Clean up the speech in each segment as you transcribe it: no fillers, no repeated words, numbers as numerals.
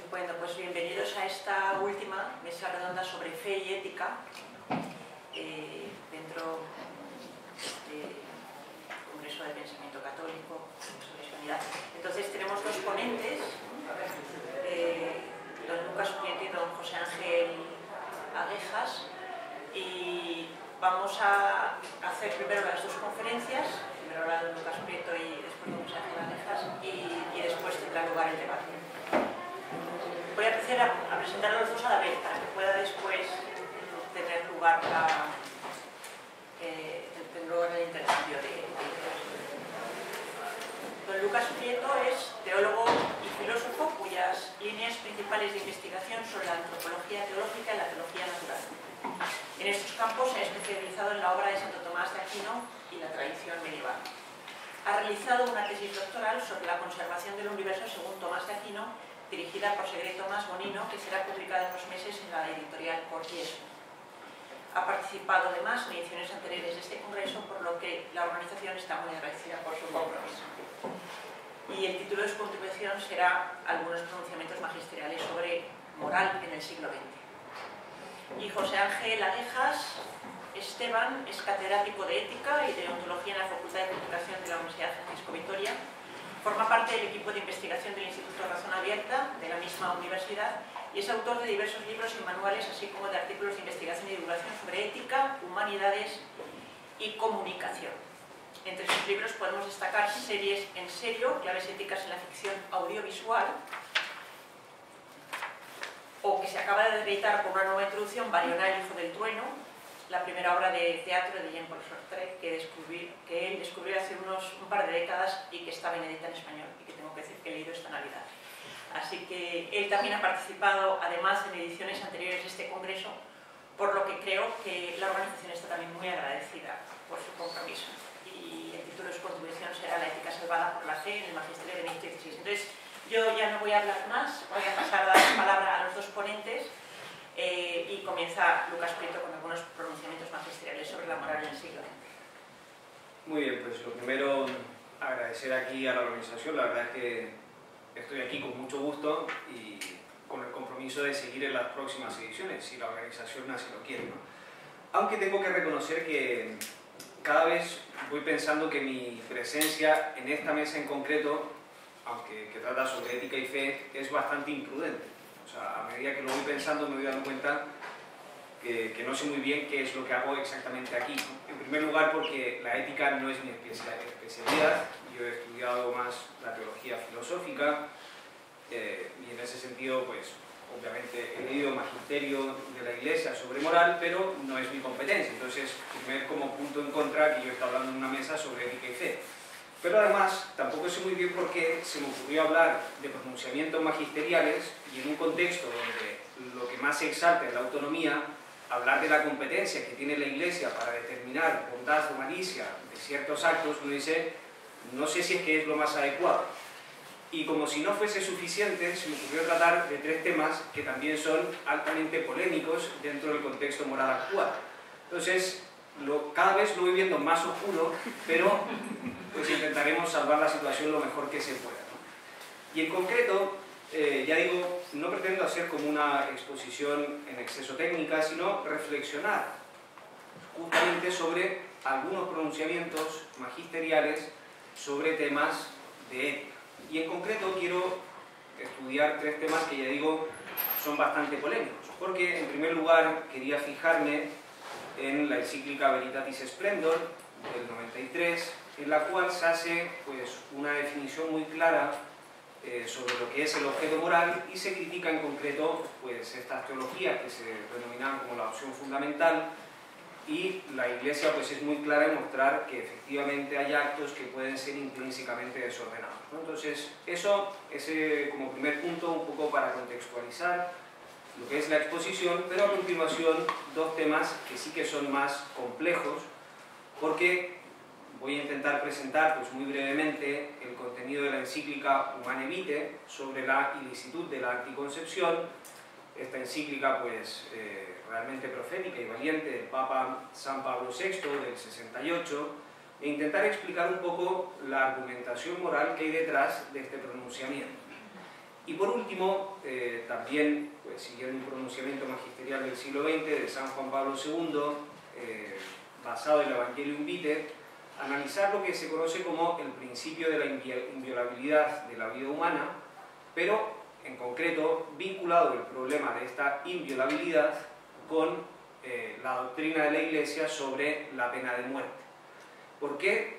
Estupendo, pues bienvenidos a esta última mesa redonda sobre fe y ética dentro del Congreso de Pensamiento Católico sobre Hispanidad. Entonces tenemos dos ponentes, don Lucas Prieto y don José Ángel Aguejas, y vamos a hacer primero las dos conferencias, primero la de Lucas Prieto y después don José Ángel Aguejas, y después tendrá lugar el debate. Voy a empezar a presentar a los dos a la vez para que pueda después tener lugar el intercambio de ideas. Don Lucas Prieto es teólogo y filósofo cuyas líneas principales de investigación son la antropología teológica y la teología natural. En estos campos se ha especializado en la obra de Santo Tomás de Aquino y la tradición medieval. Ha realizado una tesis doctoral sobre la conservación del universo según Tomás de Aquino, dirigida por Segre Tomás Bonino, que será publicada en unos meses en la editorial Portieso. Ha participado además en ediciones anteriores de este congreso, por lo que la organización está muy agradecida por su compromiso. Y el título de su contribución será Algunos pronunciamientos magisteriales sobre moral en el siglo XX. Y José Ángel Aguejas Esteban es catedrático de Ética y de Ontología en la Facultad de Comunicación de la Universidad Francisco Vitoria. Forma parte del equipo de investigación del Instituto Razón Abierta de la misma universidad y es autor de diversos libros y manuales, así como de artículos de investigación y divulgación sobre ética, humanidades y comunicación. Entre sus libros podemos destacar Series en serio, claves éticas en la ficción audiovisual, o que se acaba de editar con una nueva introducción, Bariona, el hijo del trueno, la primera obra de teatro de Jean-Paul Sartre que él descubrió hace un par de décadas y que estaba inédita en español y que tengo que decir que he leído esta Navidad. Así que él también ha participado, además, en ediciones anteriores de este congreso, por lo que creo que la organización está también muy agradecida por su compromiso. Y el título de su contribución será La ética salvada por la fe en el magisterio de Benedicto XVI. Entonces, yo ya no voy a hablar más, voy a pasar a dar la palabra a los dos ponentes. Y comienza Lucas Prieto con algunos pronunciamientos magisteriales sobre la moral en el siglo XX. Muy bien, pues lo primero, agradecer aquí a la organización. La verdad es que estoy aquí con mucho gusto y con el compromiso de seguir en las próximas ediciones, si la organización así lo quiere, ¿no? Aunque tengo que reconocer que cada vez voy pensando que mi presencia en esta mesa en concreto, aunque que trata sobre ética y fe, es bastante imprudente. O sea, a medida que lo voy pensando me voy dando cuenta que no sé muy bien qué es lo que hago exactamente aquí, ¿no? En primer lugar porque la ética no es mi especialidad, yo he estudiado más la teología filosófica y en ese sentido, pues, obviamente he leído magisterio de la Iglesia sobre moral, pero no es mi competencia. Entonces, primer como punto en contra que yo he estado hablando en una mesa sobre ética y fe. Pero además, tampoco sé muy bien por qué se me ocurrió hablar de pronunciamientos magisteriales y en un contexto donde lo que más se exalta es la autonomía, hablar de la competencia que tiene la Iglesia para determinar bondad o malicia de ciertos actos, uno dice, no sé si es que es lo más adecuado. Y como si no fuese suficiente, se me ocurrió tratar de tres temas que también son altamente polémicos dentro del contexto moral actual. Entonces, cada vez lo voy viendo más oscuro, pero pues intentaremos salvar la situación lo mejor que se pueda, ¿no? Y en concreto, ya digo, no pretendo hacer como una exposición en exceso técnica, sino reflexionar justamente sobre algunos pronunciamientos magisteriales sobre temas de ética. Y en concreto quiero estudiar tres temas que ya digo son bastante polémicos, porque en primer lugar quería fijarme en la encíclica Veritatis Splendor del 93, en la cual se hace pues, una definición muy clara sobre lo que es el objeto moral y se critica en concreto pues, estas teologías que se denominan como la opción fundamental, y la Iglesia pues, es muy clara en mostrar que efectivamente hay actos que pueden ser intrínsecamente desordenados, ¿no? Entonces eso es como primer punto un poco para contextualizar lo que es la exposición, pero a continuación dos temas que sí que son más complejos, porque voy a intentar presentar pues, muy brevemente el contenido de la encíclica Humane Vitae sobre la ilicitud de la anticoncepción, esta encíclica pues, realmente profética y valiente del Papa San Pablo VI del 68, e intentar explicar un poco la argumentación moral que hay detrás de este pronunciamiento. Y por último, también pues, siguiendo un pronunciamiento magisterial del siglo XX de San Juan Pablo II, basado en el Evangelium Vitae, analizar lo que se conoce como el principio de la inviolabilidad de la vida humana, pero en concreto vinculado el problema de esta inviolabilidad con la doctrina de la Iglesia sobre la pena de muerte. ¿Por qué?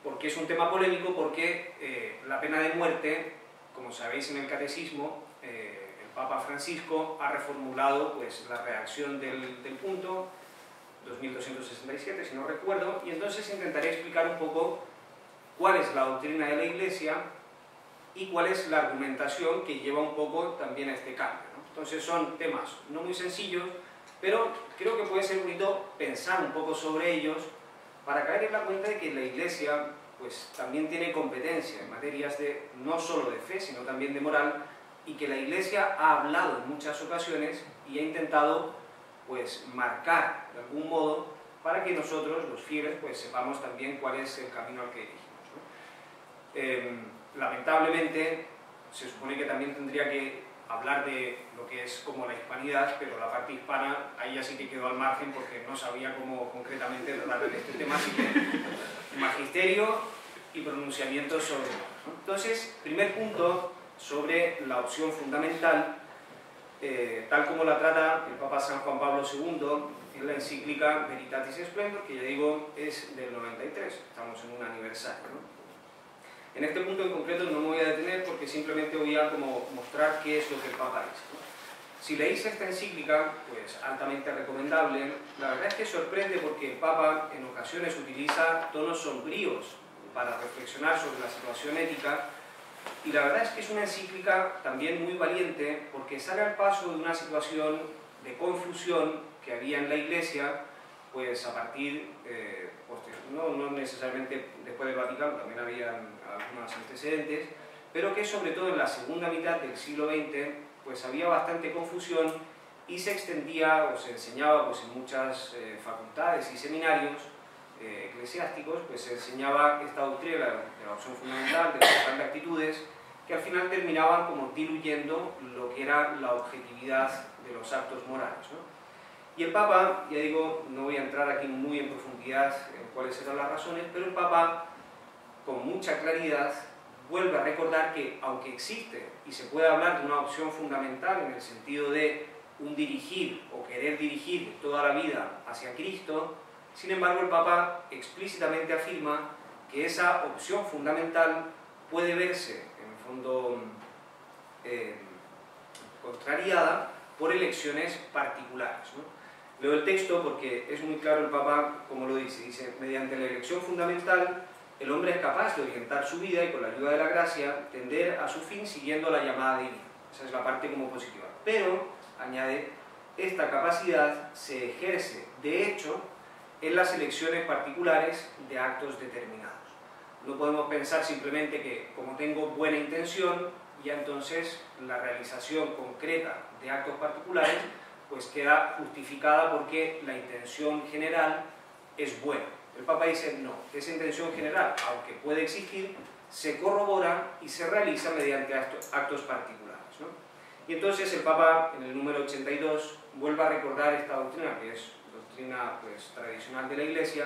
Porque es un tema polémico, porque la pena de muerte, como sabéis en el Catecismo, el Papa Francisco ha reformulado pues, la redacción del punto 2267, si no recuerdo, y entonces intentaré explicar un poco cuál es la doctrina de la Iglesia y cuál es la argumentación que lleva un poco también a este cambio, ¿no? Entonces son temas no muy sencillos, pero creo que puede ser bonito pensar un poco sobre ellos para caer en la cuenta de que la Iglesia pues, también tiene competencia en materias de, no solo de fe, sino también de moral, y que la Iglesia ha hablado en muchas ocasiones y ha intentado pues, marcar de algún modo para que nosotros, los fieles, pues, sepamos también cuál es el camino al que dirigimos, ¿no? Lamentablemente, se supone que también tendría que hablar de lo que es como la hispanidad, pero la parte hispana ahí ya sí que quedó al margen porque no sabía cómo concretamente tratar de este tema, así que magisterio y pronunciamientos sobre él, ¿no? Entonces, primer punto sobre la opción fundamental, tal como la trata el Papa San Juan Pablo II en la encíclica Veritatis Splendor, que ya digo es del 93, estamos en un aniversario, ¿no? En este punto en concreto no me voy a detener porque simplemente voy a como mostrar qué es lo que el Papa dice, ¿no? Si leéis esta encíclica, pues altamente recomendable, la verdad es que sorprende porque el Papa en ocasiones utiliza tonos sombríos para reflexionar sobre la situación ética, y la verdad es que es una encíclica también muy valiente porque sale al paso de una situación de confusión que había en la Iglesia, pues a partir, no necesariamente después del Vaticano, también había algunos antecedentes, pero que sobre todo en la segunda mitad del siglo XX pues había bastante confusión y se extendía o se enseñaba pues, en muchas facultades y seminarios eclesiásticos, pues se enseñaba esta doctrina de la opción fundamental, de las grandes actitudes, que al final terminaban como diluyendo lo que era la objetividad de los actos morales, ¿no? Y el Papa, ya digo, no voy a entrar aquí muy en profundidad en cuáles eran las razones, pero el Papa, con mucha claridad, vuelve a recordar que, aunque existe y se puede hablar de una opción fundamental en el sentido de un dirigir o querer dirigir toda la vida hacia Cristo, sin embargo el Papa explícitamente afirma que esa opción fundamental puede verse, en el fondo, contrariada por elecciones particulares, ¿no? Leo el texto porque es muy claro el Papa como lo dice. Dice, mediante la elección fundamental, el hombre es capaz de orientar su vida y con la ayuda de la gracia, tender a su fin siguiendo la llamada divina. Esa es la parte como positiva. Pero, añade, esta capacidad se ejerce, de hecho, en las elecciones particulares de actos determinados. No podemos pensar simplemente que, como tengo buena intención, ya entonces la realización concreta de actos particulares pues queda justificada porque la intención general es buena. El Papa dice no, esa intención general, aunque puede existir, se corrobora y se realiza mediante actos particulares, ¿no? Y entonces el Papa, en el número 82, vuelve a recordar esta doctrina, que es doctrina pues, tradicional de la Iglesia,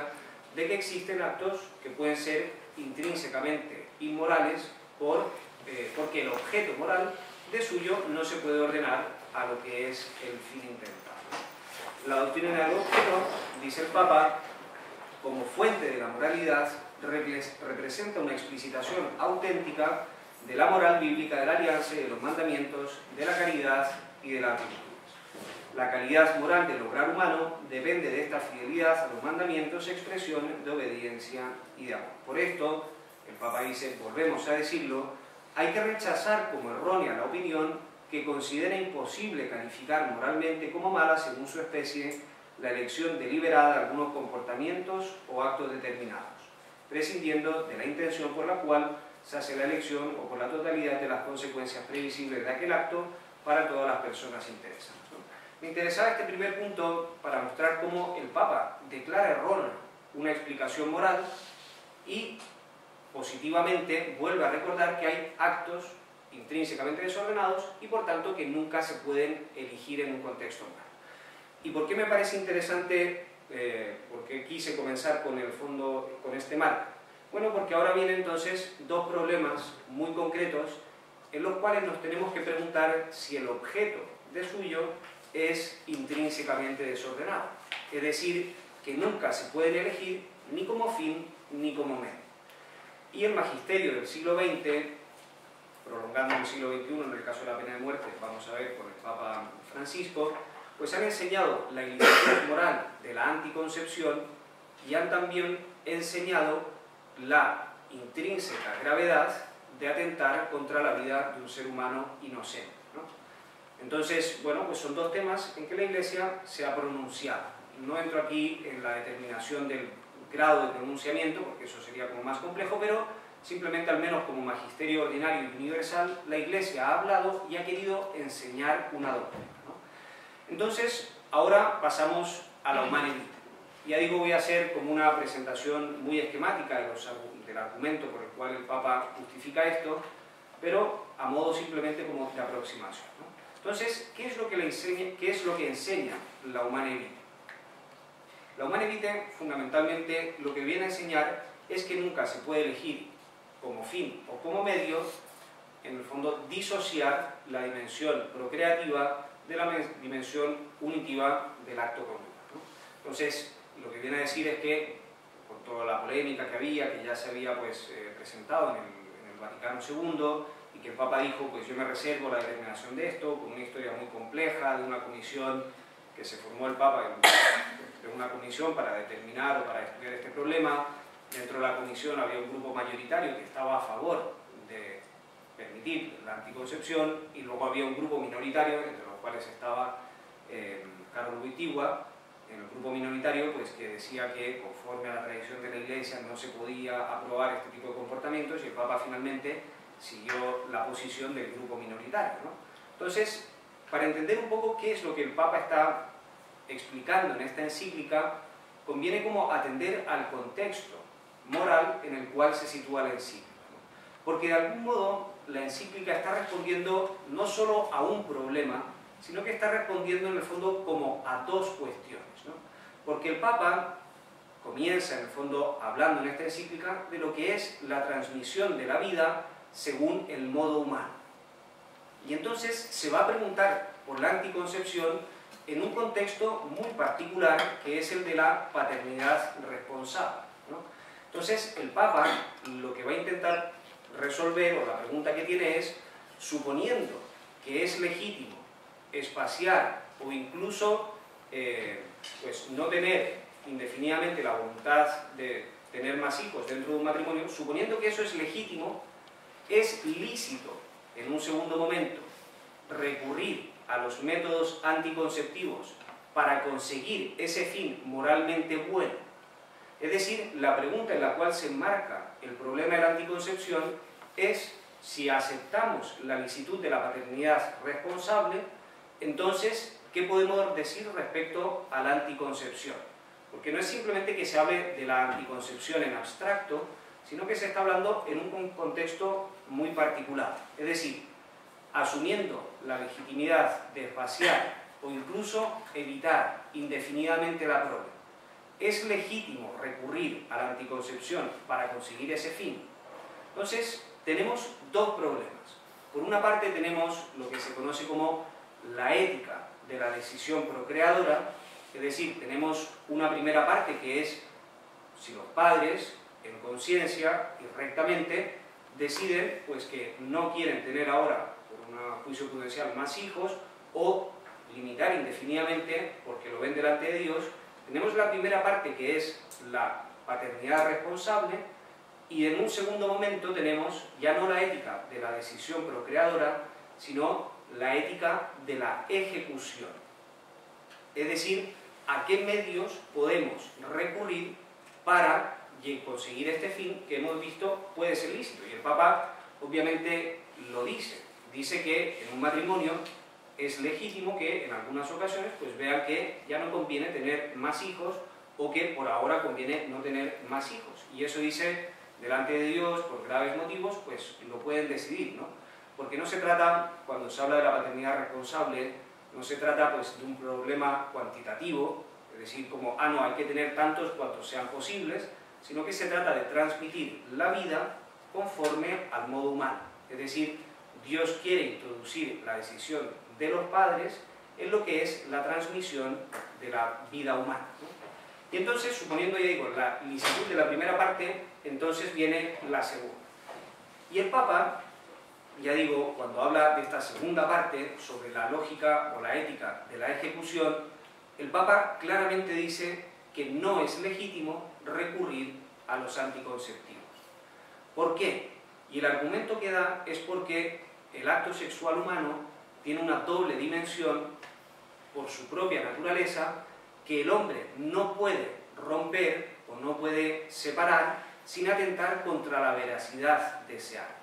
de que existen actos que pueden ser intrínsecamente inmorales porque el objeto moral de suyo no se puede ordenar a lo que es el fin intentado. La doctrina del objeto, dice el Papa, como fuente de la moralidad, representa una explicitación auténtica de la moral bíblica de la alianza y de los mandamientos, de la caridad y de las virtudes. La calidad moral del obrar humano depende de esta fidelidad a los mandamientos, expresión de obediencia y de amor. Por esto, el Papa dice, volvemos a decirlo, hay que rechazar como errónea la opinión que considera imposible calificar moralmente como mala, según su especie, la elección deliberada de algunos comportamientos o actos determinados, prescindiendo de la intención por la cual se hace la elección o por la totalidad de las consecuencias previsibles de aquel acto para todas las personas interesadas, ¿no? Me interesaba este primer punto para mostrar cómo el Papa declara errónea una explicación moral y positivamente vuelve a recordar que hay actos intrínsecamente desordenados y por tanto que nunca se pueden elegir en un contexto moral. ¿Y por qué me parece interesante, por qué quise comenzar con el fondo, con este marco? Bueno, porque ahora vienen entonces dos problemas muy concretos en los cuales nos tenemos que preguntar si el objeto de suyo es intrínsecamente desordenado. Es decir, que nunca se pueden elegir ni como fin ni como medio. Y el magisterio del siglo XX, prolongando el siglo XXI en el caso de la pena de muerte, vamos a ver por el Papa Francisco, pues han enseñado la ilícita moral de la anticoncepción y han también enseñado la intrínseca gravedad de atentar contra la vida de un ser humano inocente, ¿no? Entonces, bueno, pues son dos temas en que la Iglesia se ha pronunciado. No entro aquí en la determinación del grado de pronunciamiento, porque eso sería como más complejo, pero simplemente, al menos como magisterio ordinario y universal, la Iglesia ha hablado y ha querido enseñar una doctrina, ¿no? Entonces, ahora pasamos a la Humane Vitae. Ya digo, voy a hacer como una presentación muy esquemática del argumento por el cual el Papa justifica esto, pero a modo simplemente como de aproximación, ¿no? Entonces, ¿qué es lo que enseña la Humane Vitae? La Humane Vitae, fundamentalmente, lo que viene a enseñar es que nunca se puede elegir como fin o como medio, en el fondo, disociar la dimensión procreativa de la dimensión unitiva del acto conyugal, ¿no? Entonces, lo que viene a decir es que, por toda la polémica que había, que ya se había pues, presentado en el Vaticano II, y que el Papa dijo, pues yo me reservo la determinación de esto, con una historia muy compleja, de una comisión que se formó el Papa, de una comisión para determinar o para estudiar este problema. Dentro de la comisión había un grupo mayoritario que estaba a favor de permitir la anticoncepción, y luego había un grupo minoritario, entre los cuales estaba Carlos Wojtyła, en el grupo minoritario, pues que decía que conforme a la tradición de la Iglesia no se podía aprobar este tipo de comportamientos, y el Papa finalmente siguió la posición del grupo minoritario, ¿no? Entonces, para entender un poco qué es lo que el Papa está explicando en esta encíclica, conviene como atender al contexto moral en el cual se sitúa la encíclica, ¿no? Porque de algún modo la encíclica está respondiendo no solo a un problema, sino que está respondiendo en el fondo como a dos cuestiones, ¿no? Porque el Papa comienza en el fondo hablando en esta encíclica de lo que es la transmisión de la vida según el modo humano. Y entonces se va a preguntar por la anticoncepción en un contexto muy particular, que es el de la paternidad responsable, ¿no? Entonces el Papa lo que va a intentar resolver, o la pregunta que tiene es, suponiendo que es legítimo espaciar o incluso pues no tener indefinidamente la voluntad de tener más hijos dentro de un matrimonio, suponiendo que eso es legítimo, es lícito en un segundo momento recurrir a los métodos anticonceptivos para conseguir ese fin moralmente bueno. Es decir, la pregunta en la cual se enmarca el problema de la anticoncepción es si aceptamos la licitud de la paternidad responsable, entonces, ¿qué podemos decir respecto a la anticoncepción? Porque no es simplemente que se hable de la anticoncepción en abstracto, sino que se está hablando en un contexto muy particular. Es decir, asumiendo la legitimidad de espaciar o incluso evitar indefinidamente la prole, ¿es legítimo recurrir a la anticoncepción para conseguir ese fin? Entonces, tenemos dos problemas. Por una parte tenemos lo que se conoce como la ética de la decisión procreadora, es decir, tenemos una primera parte que es si los padres, en conciencia y rectamente, deciden pues, que no quieren tener ahora, por un juicio prudencial, más hijos, o limitar indefinidamente porque lo ven delante de Dios. Tenemos la primera parte que es la paternidad responsable, y en un segundo momento tenemos ya no la ética de la decisión procreadora, sino la ética de la ejecución. Es decir, a qué medios podemos recurrir para conseguir este fin que hemos visto puede ser lícito. Y el Papa obviamente lo dice. Dice que en un matrimonio es legítimo que en algunas ocasiones pues vean que ya no conviene tener más hijos, o que por ahora conviene no tener más hijos. Y eso dice, delante de Dios, por graves motivos, pues lo pueden decidir, ¿no? Porque no se trata, cuando se habla de la paternidad responsable, no se trata pues, de un problema cuantitativo, es decir, como, no, hay que tener tantos cuantos sean posibles, sino que se trata de transmitir la vida conforme al modo humano. Es decir, Dios quiere introducir la decisión de los padres en lo que es la transmisión de la vida humana, ¿no? Y entonces, suponiendo, ya digo, la licitud de la primera parte, entonces viene la segunda. Y el Papa, ya digo, cuando habla de esta segunda parte, sobre la lógica o la ética de la ejecución, el Papa claramente dice que no es legítimo recurrir a los anticonceptivos. ¿Por qué? Y el argumento que da es porque el acto sexual humano tiene una doble dimensión por su propia naturaleza, que el hombre no puede romper o no puede separar sin atentar contra la veracidad de ese acto.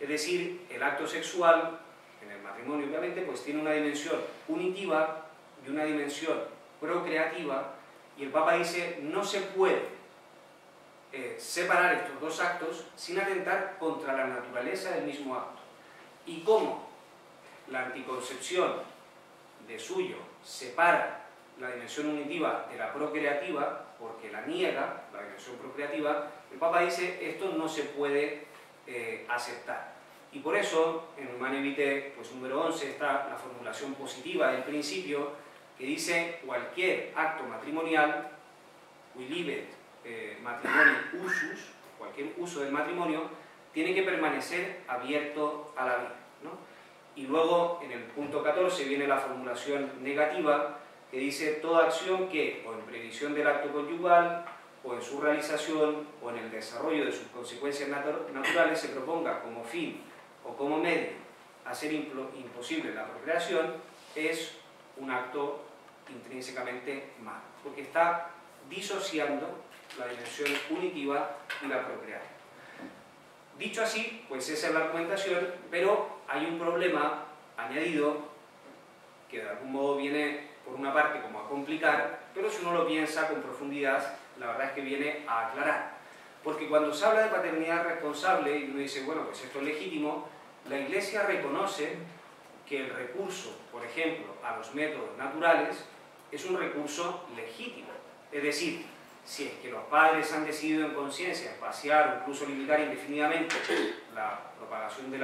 Es decir, el acto sexual, en el matrimonio obviamente, pues tiene una dimensión unitiva y una dimensión procreativa, y el Papa dice, no se puede separar estos dos actos sin atentar contra la naturaleza del mismo acto. Y como la anticoncepción de suyo separa la dimensión unitiva de la procreativa, porque la niega, la dimensión procreativa, el Papa dice esto no se puede aceptar. Y por eso, en Humanae Vitae, pues número 11, está la formulación positiva del principio, que dice cualquier acto matrimonial, qui libet matrimonium usus, cualquier uso del matrimonio, tiene que permanecer abierto a la vida, ¿no? Y luego, en el punto 14, viene la formulación negativa, que dice toda acción que, o en previsión del acto conyugal, o en su realización, o en el desarrollo de sus consecuencias naturales, se proponga como fin o como medio a hacer imposible la procreación, es un acto intrínsecamente malo, porque está disociando la dimensión unitiva y la procreativa. Dicho así, pues esa es la argumentación, pero hay un problema añadido que de algún modo viene por una parte como a complicar, pero si uno lo piensa con profundidad, la verdad es que viene a aclarar. Porque cuando se habla de paternidad responsable y uno dice, bueno, pues esto es legítimo, la Iglesia reconoce que el recurso, por ejemplo, a los métodos naturales es un recurso legítimo. Es decir, si es que los padres han decidido en conciencia espaciar o incluso limitar indefinidamente la propagación de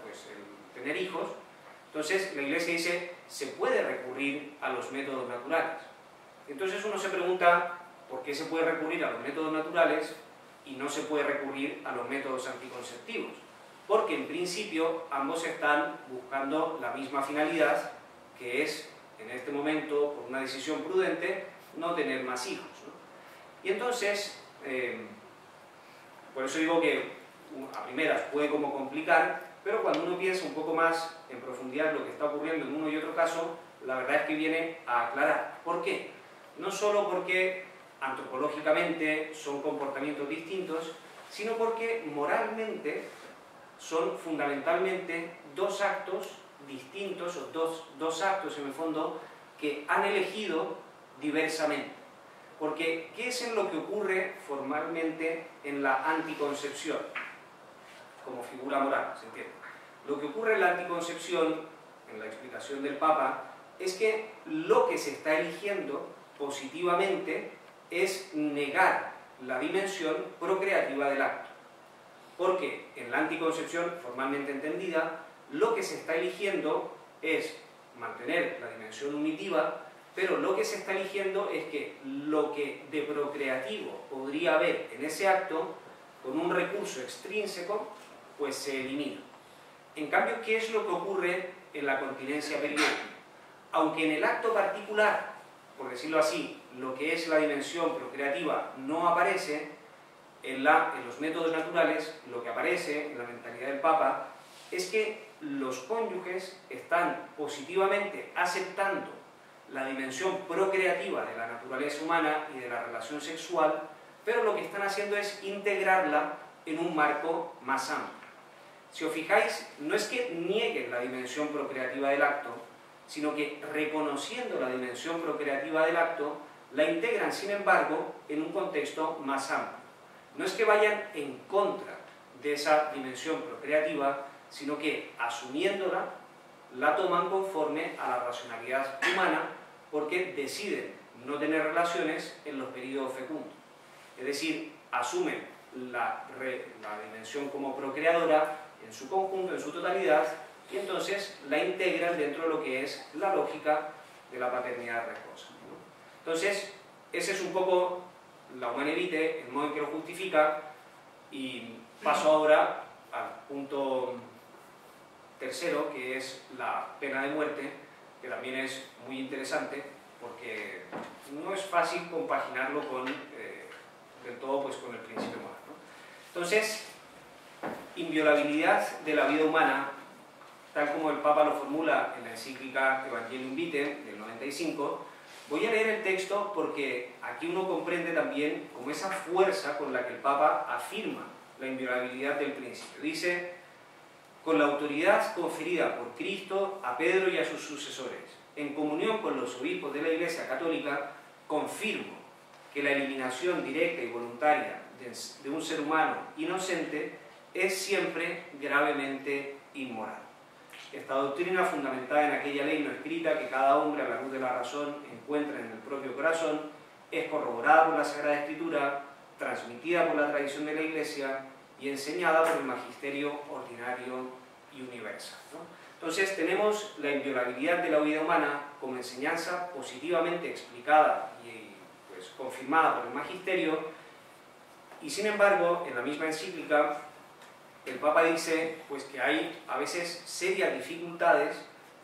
pues, el tener hijos, entonces la Iglesia dice, se puede recurrir a los métodos naturales. Entonces uno se pregunta, ¿por qué se puede recurrir a los métodos naturales y no se puede recurrir a los métodos anticonceptivos? Porque en principio ambos están buscando la misma finalidad, que es, en este momento, por una decisión prudente, no tener más hijos, ¿no? Y entonces, por eso digo que a primeras puede como complicar, pero cuando uno piensa un poco más en profundidad lo que está ocurriendo en uno y otro caso, la verdad es que viene a aclarar. ¿Por qué? No solo porque antropológicamente son comportamientos distintos, sino porque moralmente son fundamentalmente dos actos distintos, o dos actos en el fondo, que han elegido diversamente. Porque, ¿qué es en lo que ocurre formalmente en la anticoncepción? Como figura moral, ¿se entiende? Lo que ocurre en la anticoncepción, en la explicación del Papa, es que lo que se está eligiendo positivamente es negar la dimensión procreativa del acto. Porque en la anticoncepción, formalmente entendida, lo que se está eligiendo es mantener la dimensión unitiva, pero lo que se está eligiendo es que lo que de procreativo podría haber en ese acto, con un recurso extrínseco, pues se elimina. En cambio, ¿qué es lo que ocurre en la continencia periódica? Aunque en el acto particular, por decirlo así, lo que es la dimensión procreativa no aparece, en los métodos naturales, lo que aparece en la mentalidad del Papa es que los cónyuges están positivamente aceptando la dimensión procreativa de la naturaleza humana y de la relación sexual, pero lo que están haciendo es integrarla en un marco más amplio. Si os fijáis, no es que nieguen la dimensión procreativa del acto, sino que reconociendo la dimensión procreativa del acto, la integran, sin embargo, en un contexto más amplio. No es que vayan en contra de esa dimensión procreativa, sino que asumiéndola, la toman conforme a la racionalidad humana porque deciden no tener relaciones en los periodos fecundos. Es decir, asumen la dimensión como procreadora en su conjunto, en su totalidad, y entonces la integran dentro de lo que es la lógica de la paternidad resposa, ¿no? Entonces, ese es un poco la Humanae Vitae, el modo en que lo justifica, y paso ahora al punto tercero, que es la pena de muerte, que también es muy interesante, porque no es fácil compaginarlo con, del todo, pues, con el principio moral, ¿no? Entonces, inviolabilidad de la vida humana, tal como el Papa lo formula en la encíclica Evangelium Vitae del 95, voy a leer el texto porque aquí uno comprende también como esa fuerza con la que el Papa afirma la inviolabilidad del principio. Dice: con la autoridad conferida por Cristo a Pedro y a sus sucesores, en comunión con los obispos de la Iglesia Católica, confirmo que la eliminación directa y voluntaria de un ser humano inocente es siempre gravemente inmoral. Esta doctrina, fundamentada en aquella ley no escrita que cada hombre a la luz de la razón encuentra en el propio corazón, es corroborada por la Sagrada Escritura, transmitida por la tradición de la Iglesia y enseñada por el magisterio ordinario y universal, ¿no? Entonces tenemos la inviolabilidad de la vida humana como enseñanza positivamente explicada y, pues, confirmada por el magisterio, y sin embargo en la misma encíclica el Papa dice, pues, que hay a veces serias dificultades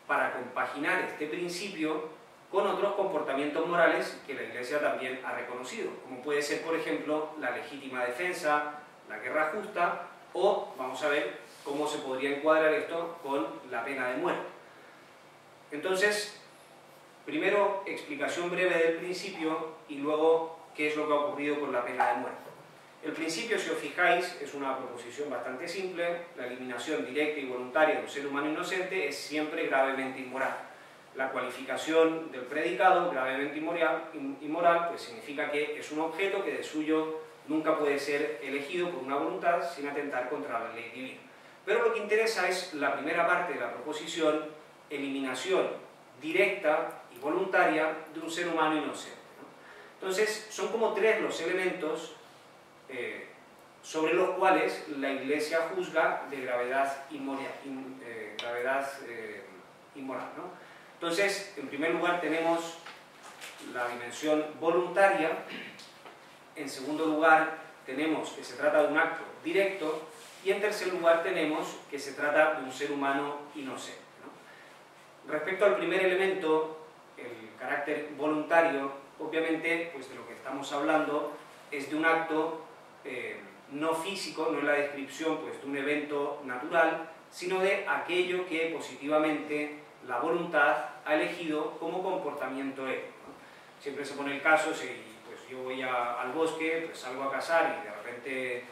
para compaginar este principio con otros comportamientos morales que la Iglesia también ha reconocido, como puede ser, por ejemplo, la legítima defensa, la guerra justa, o vamos a ver cómo se podría encuadrar esto con la pena de muerte. Entonces, primero explicación breve del principio y luego qué es lo que ha ocurrido con la pena de muerte. El principio, si os fijáis, es una proposición bastante simple: la eliminación directa y voluntaria de un ser humano inocente es siempre gravemente inmoral. La cualificación del predicado, gravemente inmoral, pues significa que es un objeto que de suyo nunca puede ser elegido por una voluntad sin atentar contra la ley divina. Pero lo que interesa es la primera parte de la proposición: eliminación directa y voluntaria de un ser humano inocente, ¿no? Entonces, son como tres los elementos sobre los cuales la Iglesia juzga de gravedad inmoral, ¿no? Entonces, en primer lugar tenemos la dimensión voluntaria. En segundo lugar tenemos que se trata de un acto directo, y en tercer lugar tenemos que se trata de un ser humano inocente, ¿no? Respecto al primer elemento, el carácter voluntario, obviamente, pues de lo que estamos hablando es de un acto no físico, no es la descripción, pues, de un evento natural, sino de aquello que positivamente la voluntad ha elegido como comportamiento ético, ¿no? Siempre se pone el caso, si pues yo voy al bosque, pues salgo a cazar y de repente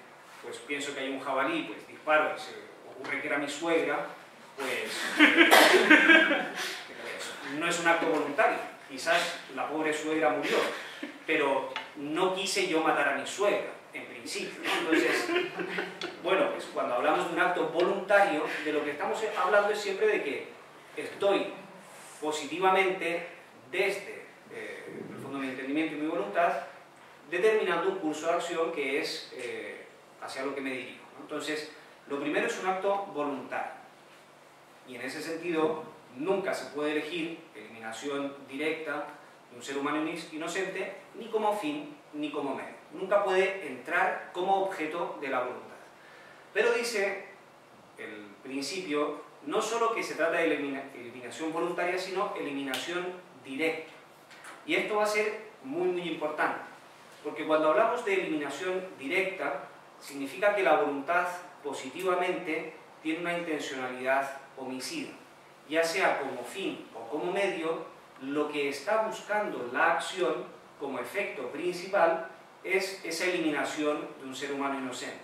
pues pienso que hay un jabalí, pues disparo y se ocurre que era mi suegra, pues no es un acto voluntario. Quizás la pobre suegra murió, pero no quise yo matar a mi suegra, en principio, ¿no? Entonces, bueno, pues cuando hablamos de un acto voluntario, de lo que estamos hablando es siempre de que estoy positivamente, desde el fondo de mi entendimiento y mi voluntad, determinando un curso de acción que es hacia lo que me dirijo, ¿no? Entonces, lo primero es un acto voluntario, y en ese sentido nunca se puede elegir eliminación directa de un ser humano inocente, ni como fin ni como medio. Nunca puede entrar como objeto de la voluntad. Pero dice el principio no solo que se trata de eliminación voluntaria, sino eliminación directa. Y esto va a ser muy, muy importante, porque cuando hablamos de eliminación directa, significa que la voluntad positivamente tiene una intencionalidad homicida, ya sea como fin o como medio. Lo que está buscando la acción como efecto principal es esa eliminación de un ser humano inocente.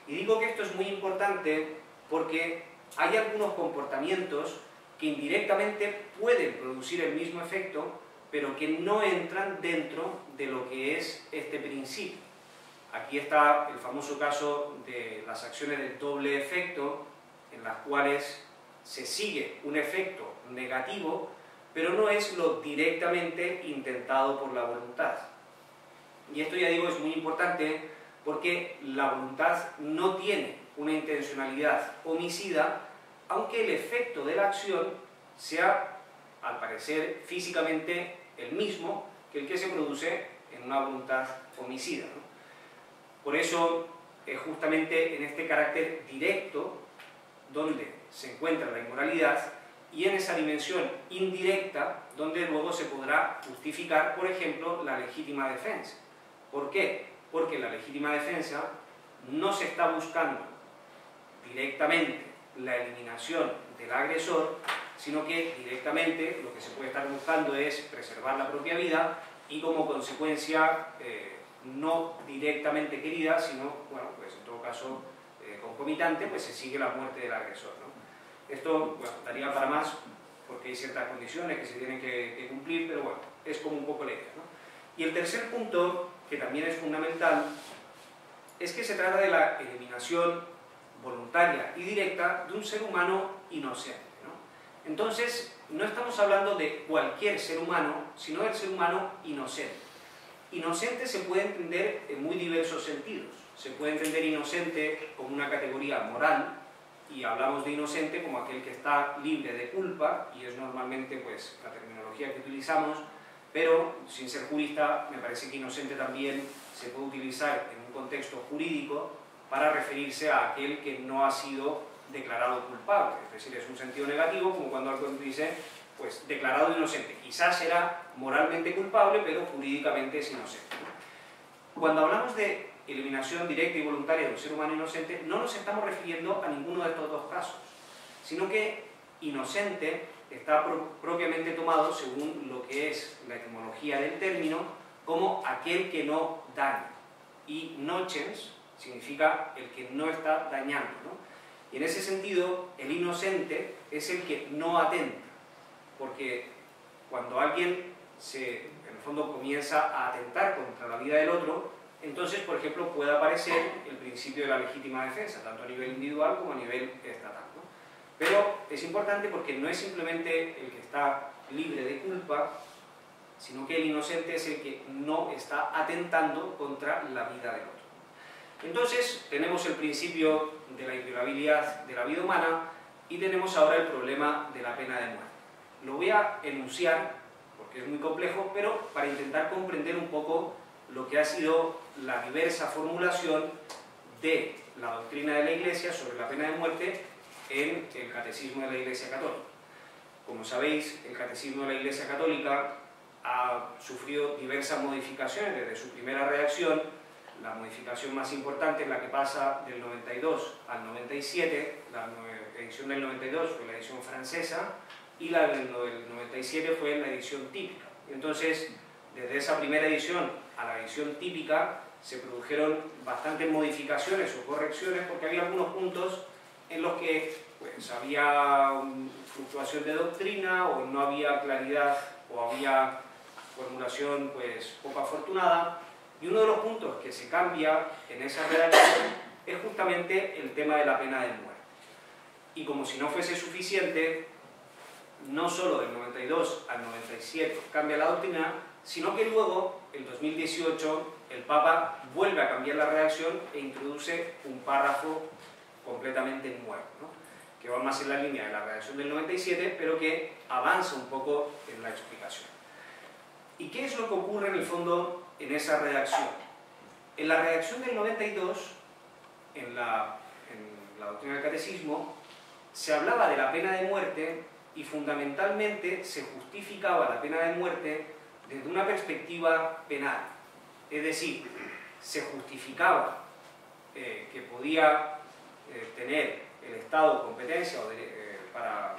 Y digo que esto es muy importante porque hay algunos comportamientos que indirectamente pueden producir el mismo efecto, pero que no entran dentro de lo que es este principio. Aquí está el famoso caso de las acciones de doble efecto en las cuales se sigue un efecto negativo, pero no es lo directamente intentado por la voluntad. Y esto, ya digo, es muy importante porque la voluntad no tiene una intencionalidad homicida, aunque el efecto de la acción sea, al parecer, físicamente el mismo que el que se produce en una voluntad homicida, ¿no? Por eso, justamente en este carácter directo, donde se encuentra la inmoralidad, y en esa dimensión indirecta, donde luego se podrá justificar, por ejemplo, la legítima defensa. ¿Por qué? Porque la legítima defensa no se está buscando directamente la eliminación del agresor, sino que directamente lo que se puede estar buscando es preservar la propia vida y, como consecuencia, no directamente querida, sino, bueno, pues en todo caso concomitante, pues se sigue la muerte del agresor, ¿no? Esto, bueno, daría para más porque hay ciertas condiciones que se tienen que cumplir, pero bueno, es como un poco la idea, ¿no? Y el tercer punto, que también es fundamental, es que se trata de la eliminación voluntaria y directa de un ser humano inocente, ¿no? Entonces, no estamos hablando de cualquier ser humano, sino del ser humano inocente. Inocente se puede entender en muy diversos sentidos. Se puede entender inocente como una categoría moral, y hablamos de inocente como aquel que está libre de culpa, y es normalmente pues la terminología que utilizamos, pero sin ser jurista me parece que inocente también se puede utilizar en un contexto jurídico para referirse a aquel que no ha sido declarado culpable, es decir, es un sentido negativo, como cuando alguien dice, pues declarado inocente, quizás será moralmente culpable, pero jurídicamente es inocente. Cuando hablamos de eliminación directa y voluntaria de un ser humano inocente, no nos estamos refiriendo a ninguno de estos dos casos, sino que inocente está propiamente tomado, según lo que es la etimología del término, como aquel que no daña, y nocens significa el que no está dañando, ¿no? Y en ese sentido, el inocente es el que no atenta, porque cuando alguien en el fondo comienza a atentar contra la vida del otro, entonces, por ejemplo, puede aparecer el principio de la legítima defensa, tanto a nivel individual como a nivel estatal, ¿no? Pero es importante porque no es simplemente el que está libre de culpa, sino que el inocente es el que no está atentando contra la vida del otro. Entonces, tenemos el principio de la inviolabilidad de la vida humana y tenemos ahora el problema de la pena de muerte. Lo voy a enunciar porque es muy complejo, pero para intentar comprender un poco lo que ha sido la diversa formulación de la doctrina de la Iglesia sobre la pena de muerte en el Catecismo de la Iglesia Católica. Como sabéis, el Catecismo de la Iglesia Católica ha sufrido diversas modificaciones desde su primera redacción. La modificación más importante es la que pasa del 92 al 97, la edición del 92 fue la edición francesa y la del 97 fue la edición típica. Entonces, desde esa primera edición a la edición típica se produjeron bastantes modificaciones o correcciones porque había algunos puntos en los que pues, había fluctuación de doctrina o no había claridad o había formulación pues, poco afortunada, y uno de los puntos que se cambia en esa redacción es justamente el tema de la pena de muerte. Y como si no fuese suficiente, no solo del 92 al 97 cambia la doctrina, sino que luego, en 2018, el Papa vuelve a cambiar la redacción e introduce un párrafo completamente nuevo, ¿no? Que va más en la línea de la redacción del 97, pero que avanza un poco en la explicación. ¿Y qué es lo que ocurre en el fondo en esa redacción? En la redacción del 92, en la doctrina del Catecismo, se hablaba de la pena de muerte y fundamentalmente se justificaba la pena de muerte desde una perspectiva penal. Es decir, se justificaba que podía tener el Estado competencia para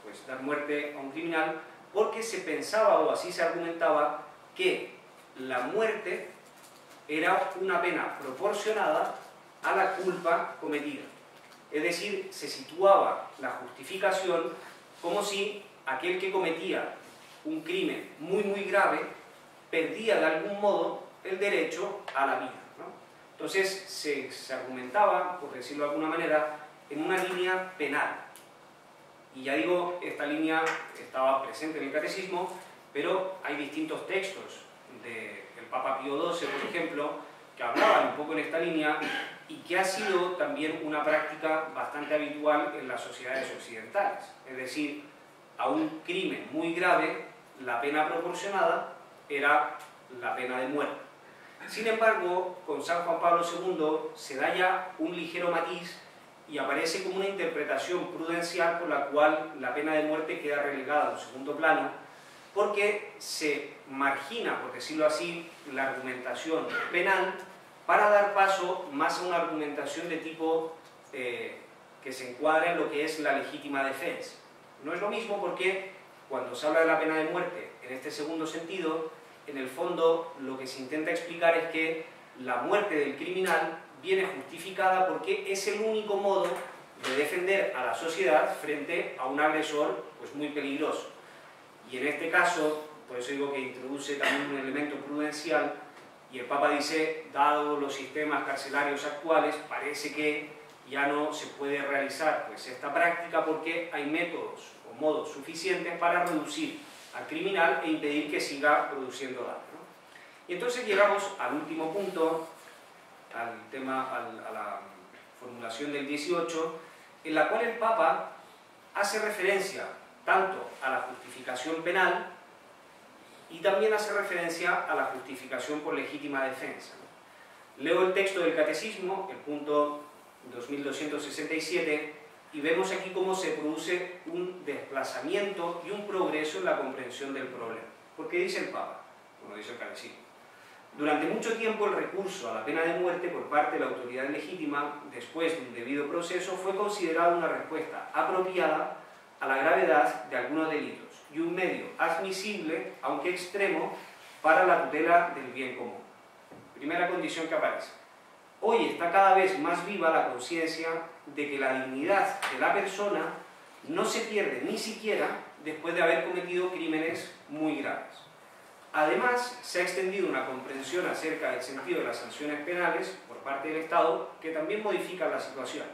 pues, dar muerte a un criminal porque se pensaba, o así se argumentaba, que la muerte era una pena proporcionada a la culpa cometida. Es decir, se situaba la justificación como si aquel que cometía un crimen muy muy grave perdía de algún modo el derecho a la vida, ¿no? Entonces se argumentaba, por decirlo de alguna manera, en una línea penal. Y ya digo, esta línea estaba presente en el catecismo, pero hay distintos textos del Papa Pío XII, por ejemplo, que hablaban un poco en esta línea y que ha sido también una práctica bastante habitual en las sociedades occidentales. Es decir, a un crimen muy grave, la pena proporcionada era la pena de muerte. Sin embargo, con San Juan Pablo II se da ya un ligero matiz y aparece como una interpretación prudencial por la cual la pena de muerte queda relegada a un segundo plano, porque se margina, por decirlo así, la argumentación penal para dar paso más a una argumentación de tipo que se encuadra en lo que es la legítima defensa. No es lo mismo porque cuando se habla de la pena de muerte en este segundo sentido, en el fondo lo que se intenta explicar es que la muerte del criminal viene justificada porque es el único modo de defender a la sociedad frente a un agresor pues muy peligroso. Y en este caso, por eso digo que introduce también un elemento prudencial, y el Papa dice, dado los sistemas carcelarios actuales, parece que ya no se puede realizar pues esta práctica porque hay métodos o modos suficientes para reducir al criminal e impedir que siga produciendo daño, ¿no? Y entonces llegamos al último punto, al tema, a la formulación del 18, en la cual el Papa hace referencia tanto a la justificación penal y también hace referencia a la justificación por legítima defensa. Leo el texto del Catecismo, el punto 2267, y vemos aquí cómo se produce un desplazamiento y un progreso en la comprensión del problema. ¿Por qué dice el Papa? Como dice el Catecismo. Durante mucho tiempo el recurso a la pena de muerte por parte de la autoridad legítima, después de un debido proceso, fue considerado una respuesta apropiada a la gravedad de algunos delitos y un medio admisible, aunque extremo, para la tutela del bien común. Primera condición que aparece. Hoy está cada vez más viva la conciencia de que la dignidad de la persona no se pierde ni siquiera después de haber cometido crímenes muy graves. Además, se ha extendido una comprensión acerca del sentido de las sanciones penales por parte del Estado que también modifican la situación.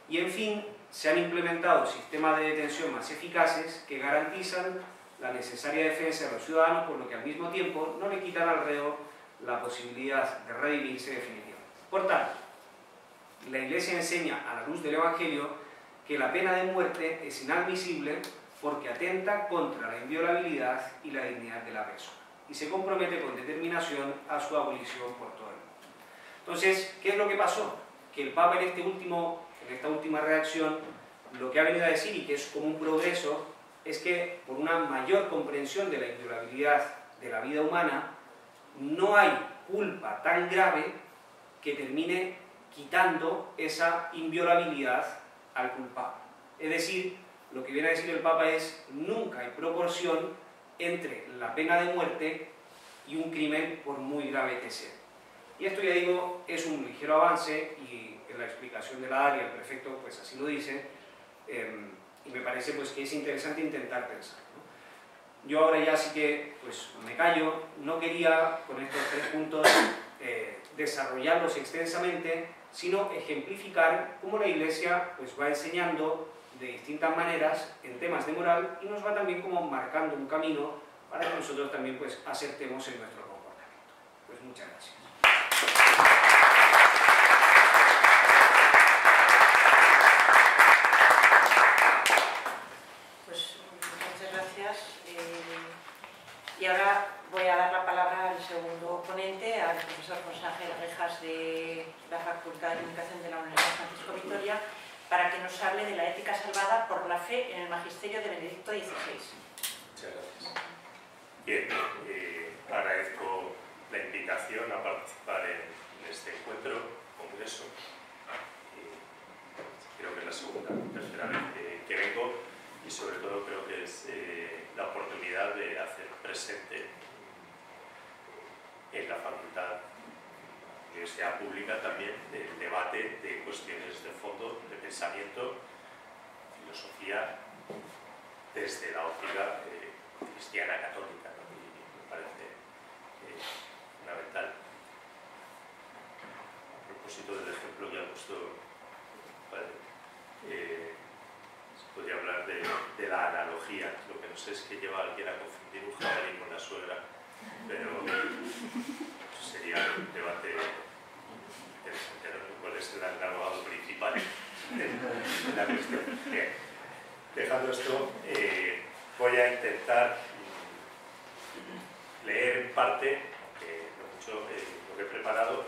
Y, en fin, se han implementado sistemas de detención más eficaces que garantizan la necesaria defensa de los ciudadanos, por lo que al mismo tiempo no le quitan al reo la posibilidad de redimirse definitivamente. Por tanto, la Iglesia enseña a la luz del Evangelio que la pena de muerte es inadmisible porque atenta contra la inviolabilidad y la dignidad de la persona y se compromete con determinación a su abolición por todo el mundo. Entonces, ¿qué es lo que pasó? Que el Papa en esta última redacción lo que ha venido a decir, y que es como un progreso, es que por una mayor comprensión de la inviolabilidad de la vida humana, no hay culpa tan grave que termine quitando esa inviolabilidad al culpable. Es decir, lo que viene a decir el Papa es nunca hay proporción entre la pena de muerte y un crimen por muy grave que sea. Y esto, ya digo, es un ligero avance y en la explicación de la área el prefecto pues así lo dice, y me parece pues que es interesante intentar pensar, ¿no? Yo ahora ya sí que pues me callo, no quería con estos 3 puntos desarrollarlos extensamente, sino ejemplificar cómo la Iglesia pues va enseñando de distintas maneras en temas de moral y nos va también como marcando un camino para que nosotros también pues acertemos en nuestro comportamiento. Pues muchas gracias. Pues muchas gracias. Y ahora voy a dar la palabra al segundo ponente, al profesor José Ángel Rejas de la Facultad de Comunicación de la Universidad Francisco Vitoria, para que nos hable de la ética salvada por la fe en el magisterio de Benedicto XVI. Muchas gracias. Bien, agradezco la invitación a participar en este encuentro, congreso. Creo que es la segunda o tercera vez que vengo y sobre todo creo que es la oportunidad de hacer presente en la facultad que sea pública también el debate de cuestiones de fondo, de pensamiento, filosofía, desde la óptica cristiana católica, ¿no? Y me parece fundamental. A propósito del ejemplo que ha puesto el padre, podría hablar de la analogía. Lo que no sé es que lleva a alguien a confundir un jabalí con la suegra, pero sería un debate interesante, ¿no? ¿Cuál es el abogado principal en la cuestión? Bien, dejando esto, voy a intentar leer en parte, no mucho, lo que he preparado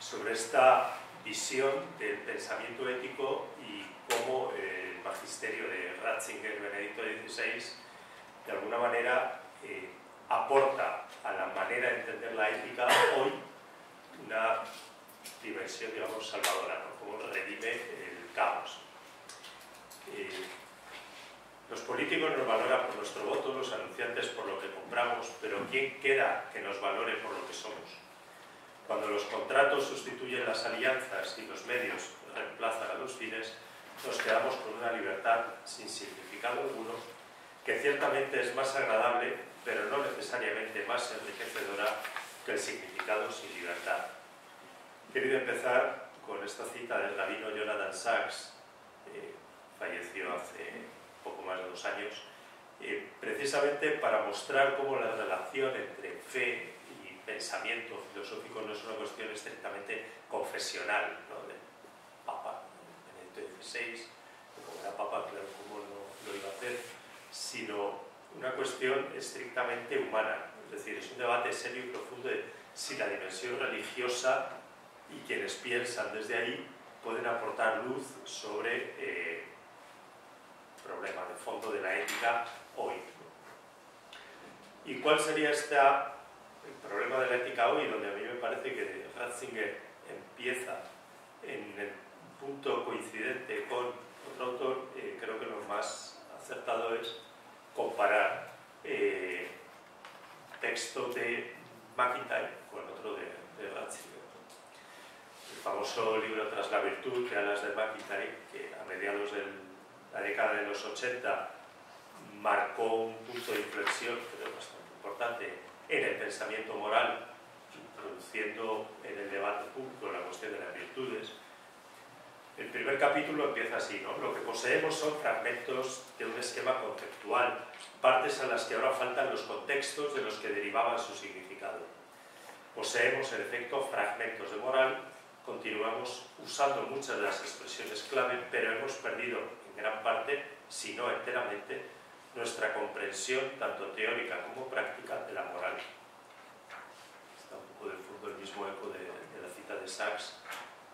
sobre esta visión del pensamiento ético y cómo el magisterio de Ratzinger, Benedicto XVI, de alguna manera aporta a la manera de entender la ética hoy una dimensión, digamos, salvadora, ¿no? Cómo redime el caos. Los políticos nos valoran por nuestro voto, los anunciantes por lo que compramos, pero ¿quién queda que nos valore por lo que somos? Cuando los contratos sustituyen las alianzas y los medios reemplazan a los fines, nos quedamos con una libertad sin significado alguno, que ciertamente es más agradable, pero no necesariamente más enriquecedora que el significado sin libertad. He querido empezar con esta cita del rabino Jonathan Sachs, falleció hace poco más de 2 años, precisamente para mostrar cómo la relación entre fe y pensamiento filosófico no es una cuestión estrictamente confesional, ¿no? Del Papa Benedicto XVI, como era Papa, claro, cómo lo iba a hacer, sino una cuestión estrictamente humana. Es decir, es un debate serio y profundo de si la dimensión religiosa y quienes piensan desde ahí pueden aportar luz sobre problema de fondo de la ética hoy. ¿Y cuál sería el problema de la ética hoy? Donde a mí me parece que Ratzinger empieza en el punto coincidente con otro autor. Creo que lo más acertado es comparar texto de McIntyre con otro de Ratzinger. El famoso libro Tras la virtud de Alas de McIntyre, que a mediados de la década de los 80 marcó un punto de inflexión, creo, bastante importante en el pensamiento moral, introduciendo en el debate público la cuestión de las virtudes. El primer capítulo empieza así, ¿no? Lo que poseemos son fragmentos de un esquema conceptual, partes a las que ahora faltan los contextos de los que derivaban su significado. Poseemos, en efecto, fragmentos de moral, continuamos usando muchas de las expresiones clave, pero hemos perdido en gran parte, si no enteramente, nuestra comprensión, tanto teórica como práctica, de la moral. Está un poco de fondo el mismo eco de la cita de Sachs,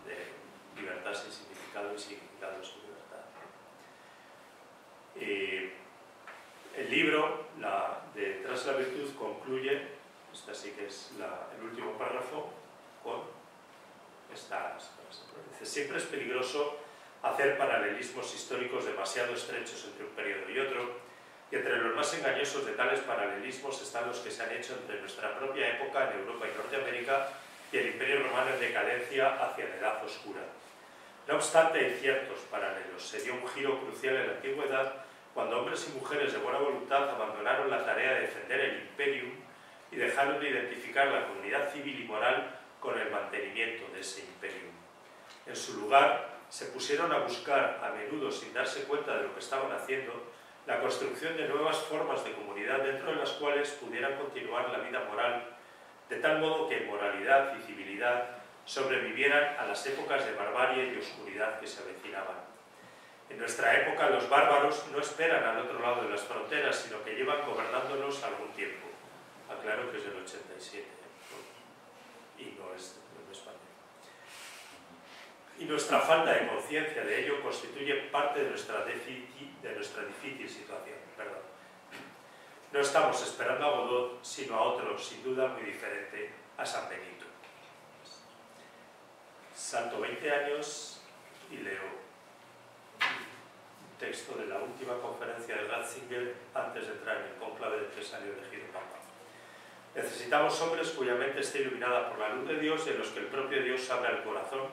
de libertad sin significado y significado sin libertad. El libro de Tras la virtud concluye, esta sí que es el último párrafo, con estas frases. Dice: siempre es peligroso hacer paralelismos históricos demasiado estrechos entre un periodo y otro, y entre los más engañosos de tales paralelismos están los que se han hecho entre nuestra propia época en Europa y Norteamérica y el Imperio Romano en decadencia hacia la Edad Oscura. No obstante, en ciertos paralelos se dio un giro crucial en la antigüedad cuando hombres y mujeres de buena voluntad abandonaron la tarea de defender el imperium y dejaron de identificar la comunidad civil y moral con el mantenimiento de ese imperium. En su lugar, se pusieron a buscar, a menudo sin darse cuenta de lo que estaban haciendo, la construcción de nuevas formas de comunidad dentro de las cuales pudieran continuar la vida moral, de tal modo que moralidad y civilidad sobrevivieran a las épocas de barbarie y oscuridad que se avecinaban. En nuestra época los bárbaros no esperan al otro lado de las fronteras, sino que llevan gobernándonos algún tiempo. Aclaro que es del 87, y no es de España. Y nuestra falta de conciencia de ello constituye parte de nuestra difícil situación. Perdón. No estamos esperando a Godot, sino a otro, sin duda muy diferente, a San Benito. Salto 20 años y leo un texto de la última conferencia de Ratzinger antes de entrar en el cónclave del que salió elegido Papa. Necesitamos hombres cuya mente esté iluminada por la luz de Dios y en los que el propio Dios abra el corazón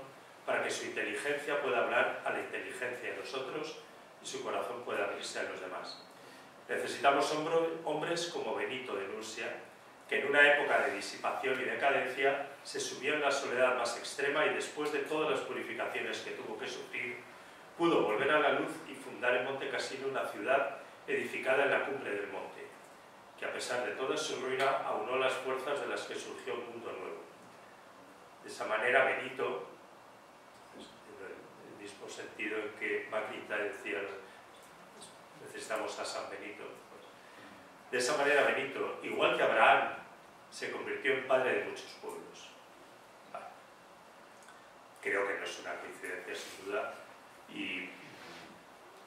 para que su inteligencia pueda hablar a la inteligencia de los otros y su corazón pueda abrirse a los demás. Necesitamos hombres como Benito de Nursia, que en una época de disipación y decadencia se sumió en la soledad más extrema y después de todas las purificaciones que tuvo que sufrir, pudo volver a la luz y fundar en Monte Cassino una ciudad edificada en la cumbre del monte, que a pesar de toda su ruina aunó las fuerzas de las que surgió un mundo nuevo. De esa manera Benito, en el mismo sentido en que McIntyre decía necesitamos a San Benito, pues, de esa manera Benito, igual que Abraham, se convirtió en padre de muchos pueblos. Vale. Creo que no es una coincidencia sin duda, y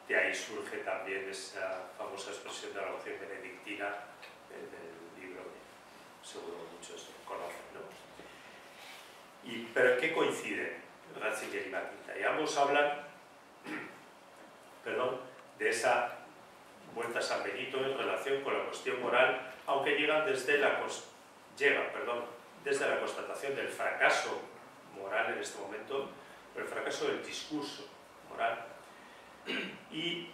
de ahí surge también esa famosa expresión de la oración benedictina en el libro que seguro muchos conocen, ¿no? ¿Pero en qué coinciden Ratzinger y McIntyre? Ambos hablan de esa vuelta a San Benito en relación con la cuestión moral, aunque llegan desde la constatación del fracaso moral en este momento, el fracaso del discurso moral, y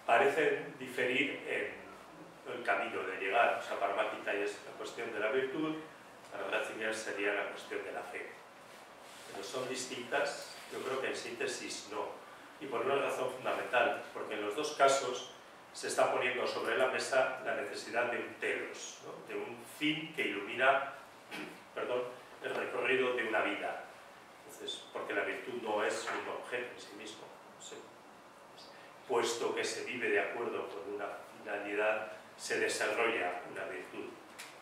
parecen diferir en el camino de llegar. O sea, para McIntyre es la cuestión de la virtud, para Ratzinger sería la cuestión de la fe. Pero son distintas, yo creo que en síntesis no. Y por una razón fundamental, porque en los dos casos se está poniendo sobre la mesa la necesidad de un telos, ¿no? De un fin que ilumina el recorrido de una vida. Entonces, porque la virtud no es un objeto en sí mismo. Puesto que se vive de acuerdo con una finalidad, se desarrolla una virtud.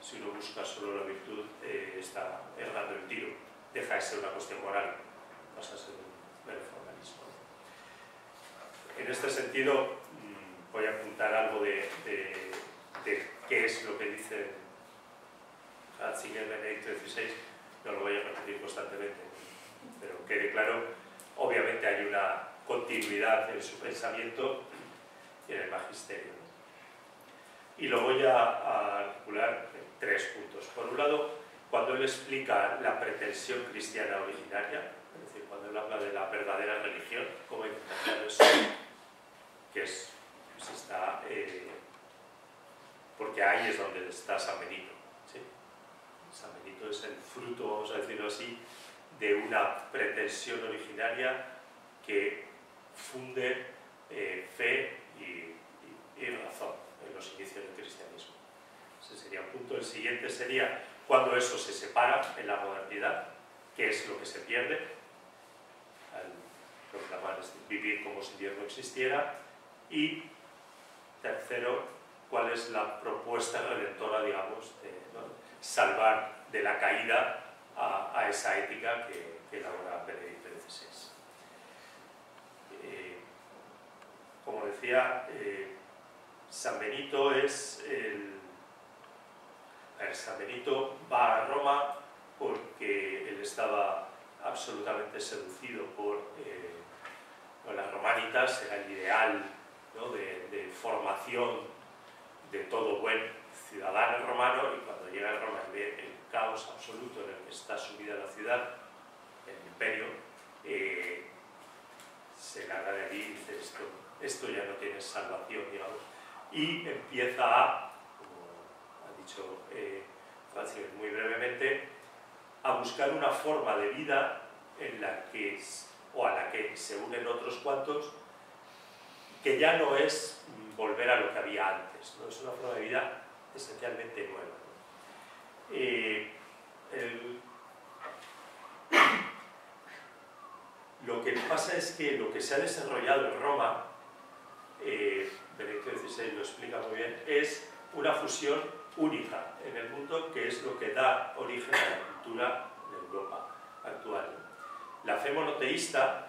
Si uno busca solo la virtud, está errando el tiro. Deja de ser una cuestión moral, pasa a ser un mero formalismo. En este sentido, voy a apuntar algo de qué es lo que dice Ratzinger, Benedicto XVI. No lo voy a repetir constantemente, pero quede claro, obviamente hay una continuidad en su pensamiento y en el magisterio. Y lo voy a articular en 3 puntos. Por un lado, cuando él explica la pretensión cristiana originaria, es decir, cuando él habla de la verdadera religión, cómo entender eso, que es, pues está, porque ahí es donde está San Benito, ¿sí? San Benito es el fruto, vamos a decirlo así, de una pretensión originaria que funde fe y razón en los inicios del cristianismo. Ese sería un punto. El siguiente sería cuando eso se separa en la modernidad, qué es lo que se pierde al proclamar vivir como si Dios no existiera. Y tercero, cuál es la propuesta redentora, digamos, de, ¿no?, salvar de la caída a esa ética que elabora Benedicto XVI. Como decía, San Benito es San Benito va a Roma porque él estaba absolutamente seducido por las romanitas, era el ideal, ¿no?, de formación de todo buen ciudadano romano, y cuando llega a Roma y ve el caos absoluto en el que está sumida la ciudad, el imperio, se larga de allí y dice esto ya no tiene salvación, digamos, y empieza a, como ha dicho Ratzinger muy brevemente, a buscar una forma de vida en la que, o a la que se unen otros cuantos, que ya no es volver a lo que había antes, ¿no? Es una forma de vida esencialmente nueva, ¿no? Lo que pasa es que lo que se ha desarrollado en Roma, Benedicto XVI lo explica muy bien, es una fusión única en el mundo, que es lo que da origen a la cultura de Europa actual. La fe monoteísta,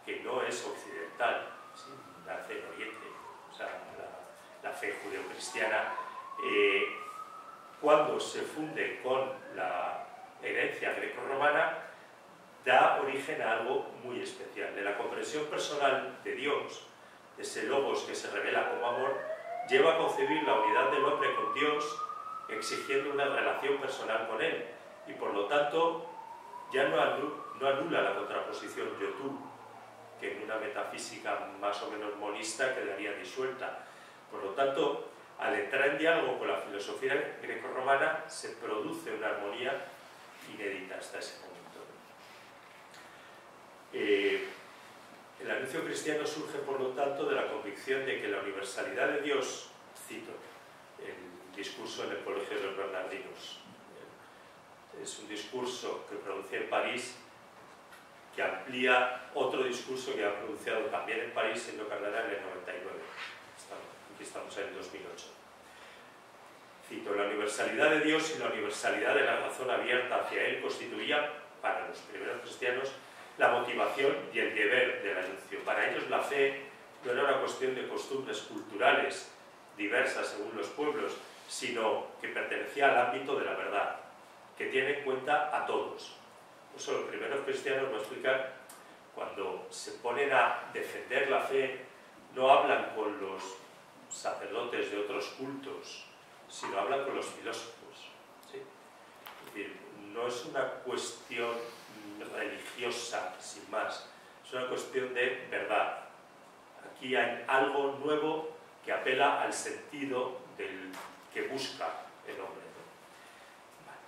que no es occidental, ¿sí?, nace en Oriente, o sea, la fe judeocristiana, cuando se funde con la herencia grecorromana, da origen a algo muy especial, de la comprensión personal de Dios, de ese logos que se revela como amor, lleva a concebir la unidad del hombre con Dios, exigiendo una relación personal con Él, y por lo tanto ya no anula la contraposición yo-tú, que en una metafísica más o menos monista quedaría disuelta. Por lo tanto, al entrar en diálogo con la filosofía grecorromana, se produce una armonía inédita hasta ese momento. El anuncio cristiano surge, por lo tanto, de la convicción de que la universalidad de Dios, cito el discurso en el Colegio de los Bernardinos, es un discurso que pronuncié en París, que amplía otro discurso que ha pronunciado también en París, siendo cardenal en el 99. Aquí estamos en el 2008. Cito: la universalidad de Dios y la universalidad de la razón abierta hacia Él constituían, para los primeros cristianos, la motivación y el deber del anuncio. Para ellos la fe no era una cuestión de costumbres culturales diversas según los pueblos, sino que pertenecía al ámbito de la verdad, que tiene en cuenta a todos. Por eso los primeros cristianos, voy a explicar, cuando se ponen a defender la fe, no hablan con los sacerdotes de otros cultos, sino hablan con los filósofos, ¿sí? Es decir, no es una cuestión religiosa, sin más, es una cuestión de verdad. Aquí hay algo nuevo que apela al sentido del que busca el hombre, ¿no? Vale.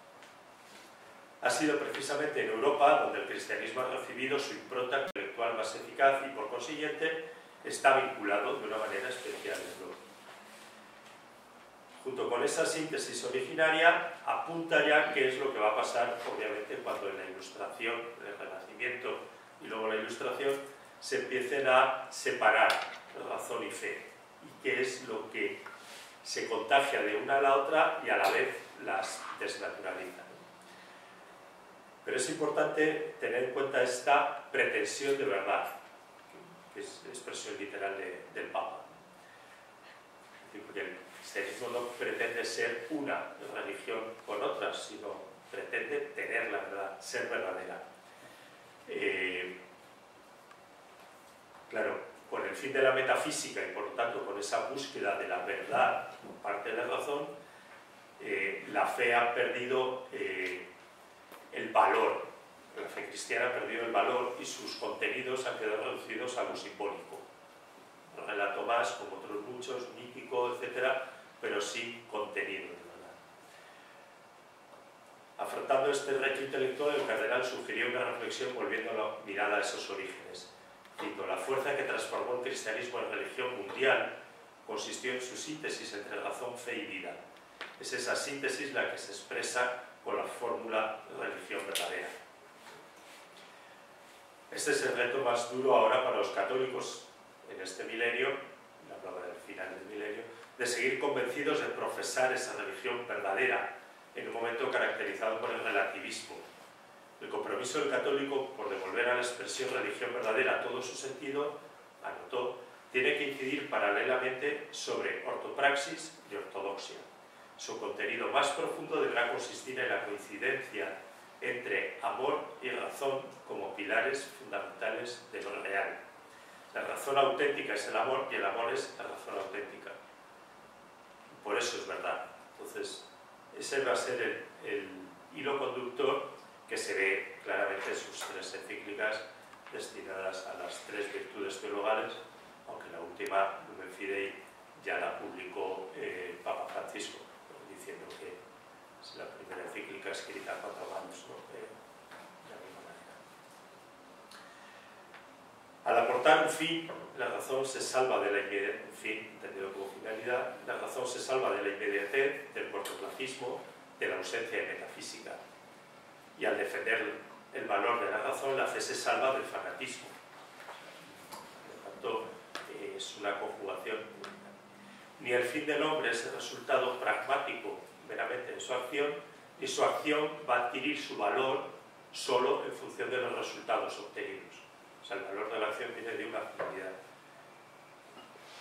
Ha sido precisamente en Europa donde el cristianismo ha recibido su impronta intelectual más eficaz y, por consiguiente, está vinculado de una manera especial, ¿no? Junto con esa síntesis originaria, apunta ya qué es lo que va a pasar, obviamente, cuando en la Ilustración, el Renacimiento y luego la Ilustración, se empiecen a separar razón y fe, y qué es lo que se contagia de una a la otra y a la vez las desnaturaliza. Pero es importante tener en cuenta esta pretensión de verdad, que es expresión literal del Papa. Porque el cristianismo no pretende ser una religión con otras, sino pretende tener la verdad, ser verdadera. Claro, con el fin de la metafísica y por lo tanto con esa búsqueda de la verdad por parte de la razón, la fe ha perdido el valor. La fe cristiana ha perdido el valor y sus contenidos han quedado reducidos a lo simbólico. Un relato más, como otros muchos, mítico, etcétera, pero sin contenido, ¿verdad? Afrontando este reto intelectual, el cardenal sugirió una reflexión volviendo la mirada a esos orígenes. Cito: la fuerza que transformó el cristianismo en religión mundial consistió en su síntesis entre razón, fe y vida. Es esa síntesis la que se expresa con la fórmula religión verdadera. Este es el reto más duro ahora para los católicos en este milenio, hablaba del final del milenio, de seguir convencidos de profesar esa religión verdadera en un momento caracterizado por el relativismo. El compromiso del católico por devolver a la expresión religión verdadera todo su sentido, anotó, tiene que incidir paralelamente sobre ortopraxis y ortodoxia. Su contenido más profundo deberá consistir en la coincidencia entre amor y razón como pilares fundamentales de lo real. La razón auténtica es el amor y el amor es la razón auténtica. Por eso es verdad. Entonces, ese va a ser el hilo conductor que se ve claramente en sus tres encíclicas destinadas a las tres virtudes teologales, aunque la última, Lumen Fidei, ya la publicó el Papa Francisco, diciendo que es la primera encíclica escrita a 4 manos, ¿no? De la misma manera. Al aportar un fin, la razón se salva de la inmediatez, un fin entendido como finalidad, la razón se salva de la inmediatez, del cortoplacismo, de la ausencia de metafísica. Y al defender el valor de la razón, la fe se salva del fanatismo. Por lo tanto, es una conjugación. Ni el fin del hombre es el resultado pragmático meramente de su acción, ni su acción va a adquirir su valor solo en función de los resultados obtenidos. O sea, el valor de la acción viene de una finalidad.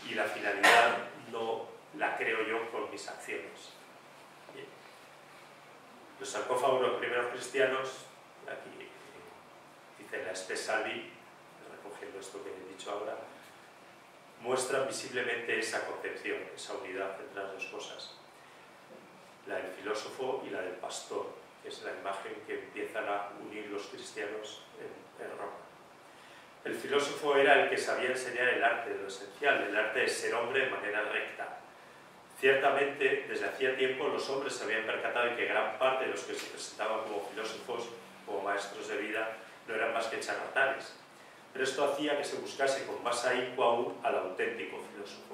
Y la finalidad no la creo yo con mis acciones. Bien. Los sarcófagos de los primeros cristianos, aquí dice la Spe Salvi, recogiendo esto que he dicho ahora, muestran visiblemente esa concepción, esa unidad entre las dos cosas. La del filósofo y la del pastor, que es la imagen que empiezan a unir los cristianos en Roma. El filósofo era el que sabía enseñar el arte de lo esencial, el arte de ser hombre de manera recta. Ciertamente, desde hacía tiempo los hombres se habían percatado de que gran parte de los que se presentaban como filósofos, como maestros de vida, no eran más que charlatanes. pero esto hacía que se buscase con más ahínco aún al auténtico filósofo,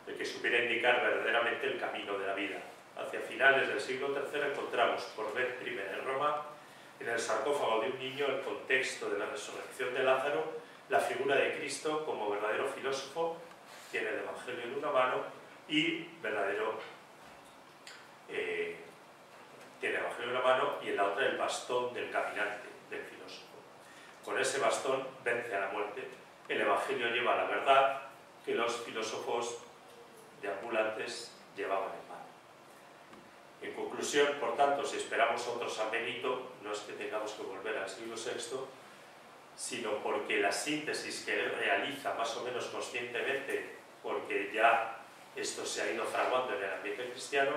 el que supiera indicar verdaderamente el camino de la vida. Hacia finales del siglo III encontramos por vez primera en Roma, en el sarcófago de un niño, el contexto de la resurrección de Lázaro, la figura de Cristo como verdadero filósofo, tiene el Evangelio en una mano y verdadero tiene el Evangelio en una mano y en la otra el bastón del caminante, del filósofo. Con ese bastón vence a la muerte. El Evangelio lleva la verdad que los filósofos deambulantes llevaban en mano. En conclusión, por tanto, si esperamos otro San Benito, no es que tengamos que volver al siglo VI, sino porque la síntesis que él realiza más o menos conscientemente, porque ya esto se ha ido fraguando en el ambiente cristiano,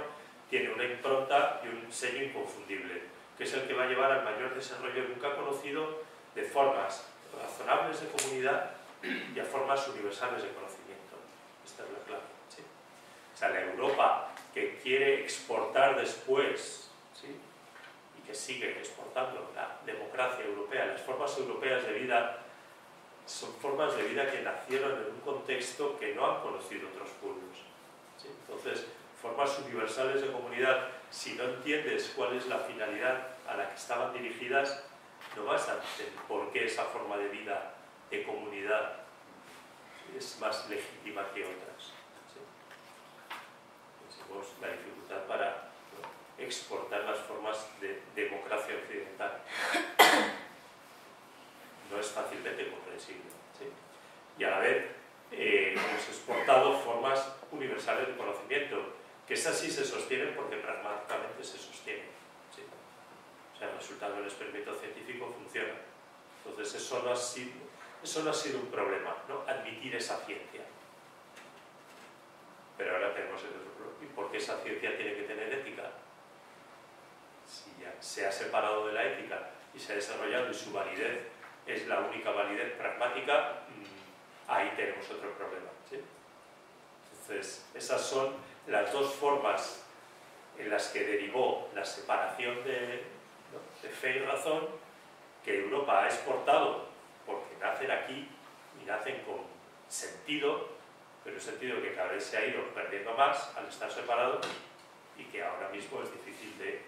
tiene una impronta y un sello inconfundible, que es el que va a llevar al mayor desarrollo nunca conocido de formas razonables de comunidad y a formas universales de conocimiento. Esta es la clave, ¿sí? O sea, la Europa que quiere exportar después, ¿sí?, y que sigue exportando la democracia europea, las formas europeas de vida, son formas de vida que nacieron en un contexto que no han conocido otros pueblos, ¿sí? Entonces, formas universales de comunidad, si no entiendes cuál es la finalidad a la que estaban dirigidas, no vas a entender por qué esa forma de vida, de comunidad, es más legítima que otras, ¿sí? Tenemos la dificultad para exportar las formas de democracia occidental. No es fácilmente comprensible, ¿sí? Y a la vez hemos exportado formas universales de conocimiento, que esas sí se sostienen porque pragmáticamente se sostienen, ¿sí? O sea, el resultado del experimento científico funciona. Entonces eso no ha sido un problema, ¿no?, admitir esa ciencia. Pero ahora tenemos el otro problema. ¿Y por qué esa ciencia tiene que tener ética? Si ya se ha separado de la ética y se ha desarrollado y su validez es la única validez pragmática, ahí tenemos otro problema, ¿sí? Entonces, esas son las dos formas en las que derivó la separación de fe y razón, que Europa ha exportado porque nacen aquí y nacen con sentido, pero un sentido que cada vez se ha ido perdiendo más al estar separado y que ahora mismo es difícil de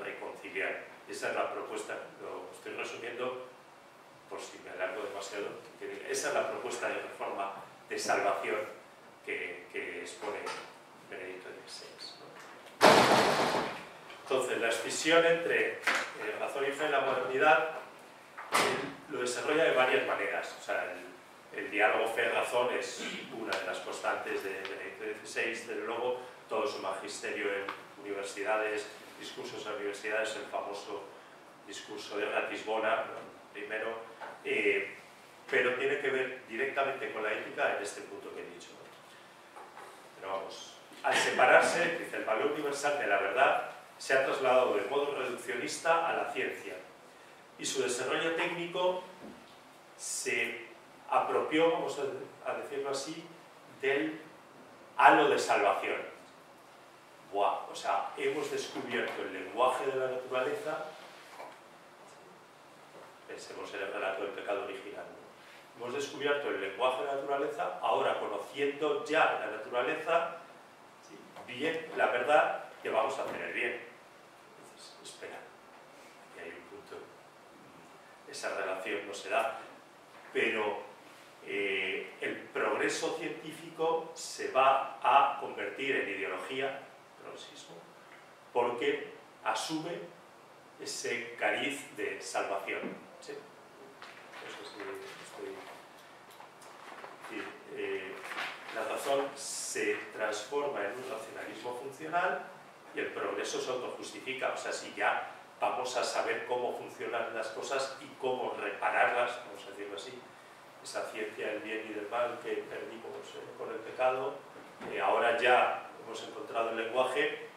reconciliar. Esa es la propuesta, lo estoy resumiendo por si me alargo demasiado. Esa es la propuesta de reforma, de salvación que expone Benedicto XVI, ¿no? Entonces, la escisión entre razón y fe en la modernidad lo desarrolla de varias maneras. O sea, el diálogo fe-razón es una de las constantes de Benedicto XVI. Desde luego, todo su magisterio en universidades, discursos en universidades, el famoso discurso de Ratisbona, ¿no?, primero, pero tiene que ver directamente con la ética en este punto que he dicho, ¿no? Pero vamos, al separarse, dice, el valor universal de la verdad se ha trasladado de modo reduccionista a la ciencia y su desarrollo técnico se apropió, vamos a decirlo así, del halo de salvación. ¡Buah! O sea, hemos descubierto el lenguaje de la naturaleza. Pensemos en el relato del pecado original, ¿no? Hemos descubierto el lenguaje de la naturaleza, ahora conociendo ya la naturaleza, ¿sí?, bien, la verdad, que vamos a hacer el bien. Entonces, espera, aquí hay un punto, esa relación no se da, pero el progreso científico se va a convertir en ideología, progresismo, porque asume ese cariz de salvación, ¿sí? Eso sí, la razón se transforma en un racionalismo funcional y el progreso se autojustifica. O sea, si ya vamos a saber cómo funcionan las cosas y cómo repararlas, vamos a decirlo así, esa ciencia del bien y del mal que perdimos con el pecado, ahora ya hemos encontrado el lenguaje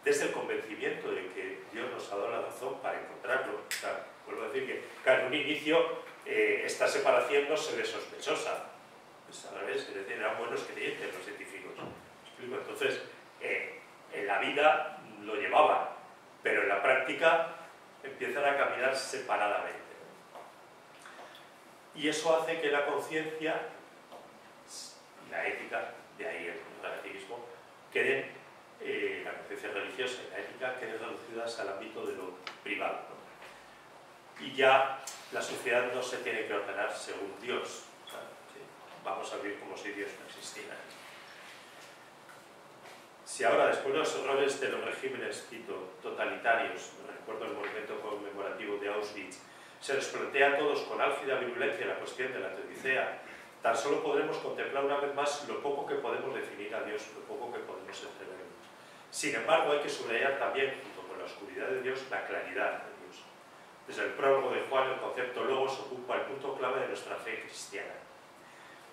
desde el convencimiento de que Dios nos ha dado la razón para encontrarlo. O sea, vuelvo a decir que, claro, en un inicio esta separación no se ve sospechosa. Pues a la vez, es decir, eran buenos creyentes los científicos. Entonces, en la vida lo llevaban, pero en la práctica empiezan a caminar separadamente. Y eso hace que la conciencia y la ética, de ahí el relativismo, queden, la conciencia religiosa y la ética queden reducidas al ámbito de lo privado, ¿no? Y ya la sociedad no se tiene que ordenar según Dios. O sea, ¿sí? Vamos a vivir como si Dios no existiera. Si ahora, después de los horrores de los regímenes, cito, totalitarios, recuerdo el movimiento conmemorativo de Auschwitz, se nos plantea a todos con álgida virulencia la cuestión de la teodicea, tan solo podremos contemplar una vez más lo poco que podemos definir a Dios, lo poco que podemos entrever. Sin embargo, hay que subrayar también, junto con la oscuridad de Dios, la claridad de Dios. Desde el prólogo de Juan, el concepto logos ocupa el punto clave de nuestra fe cristiana.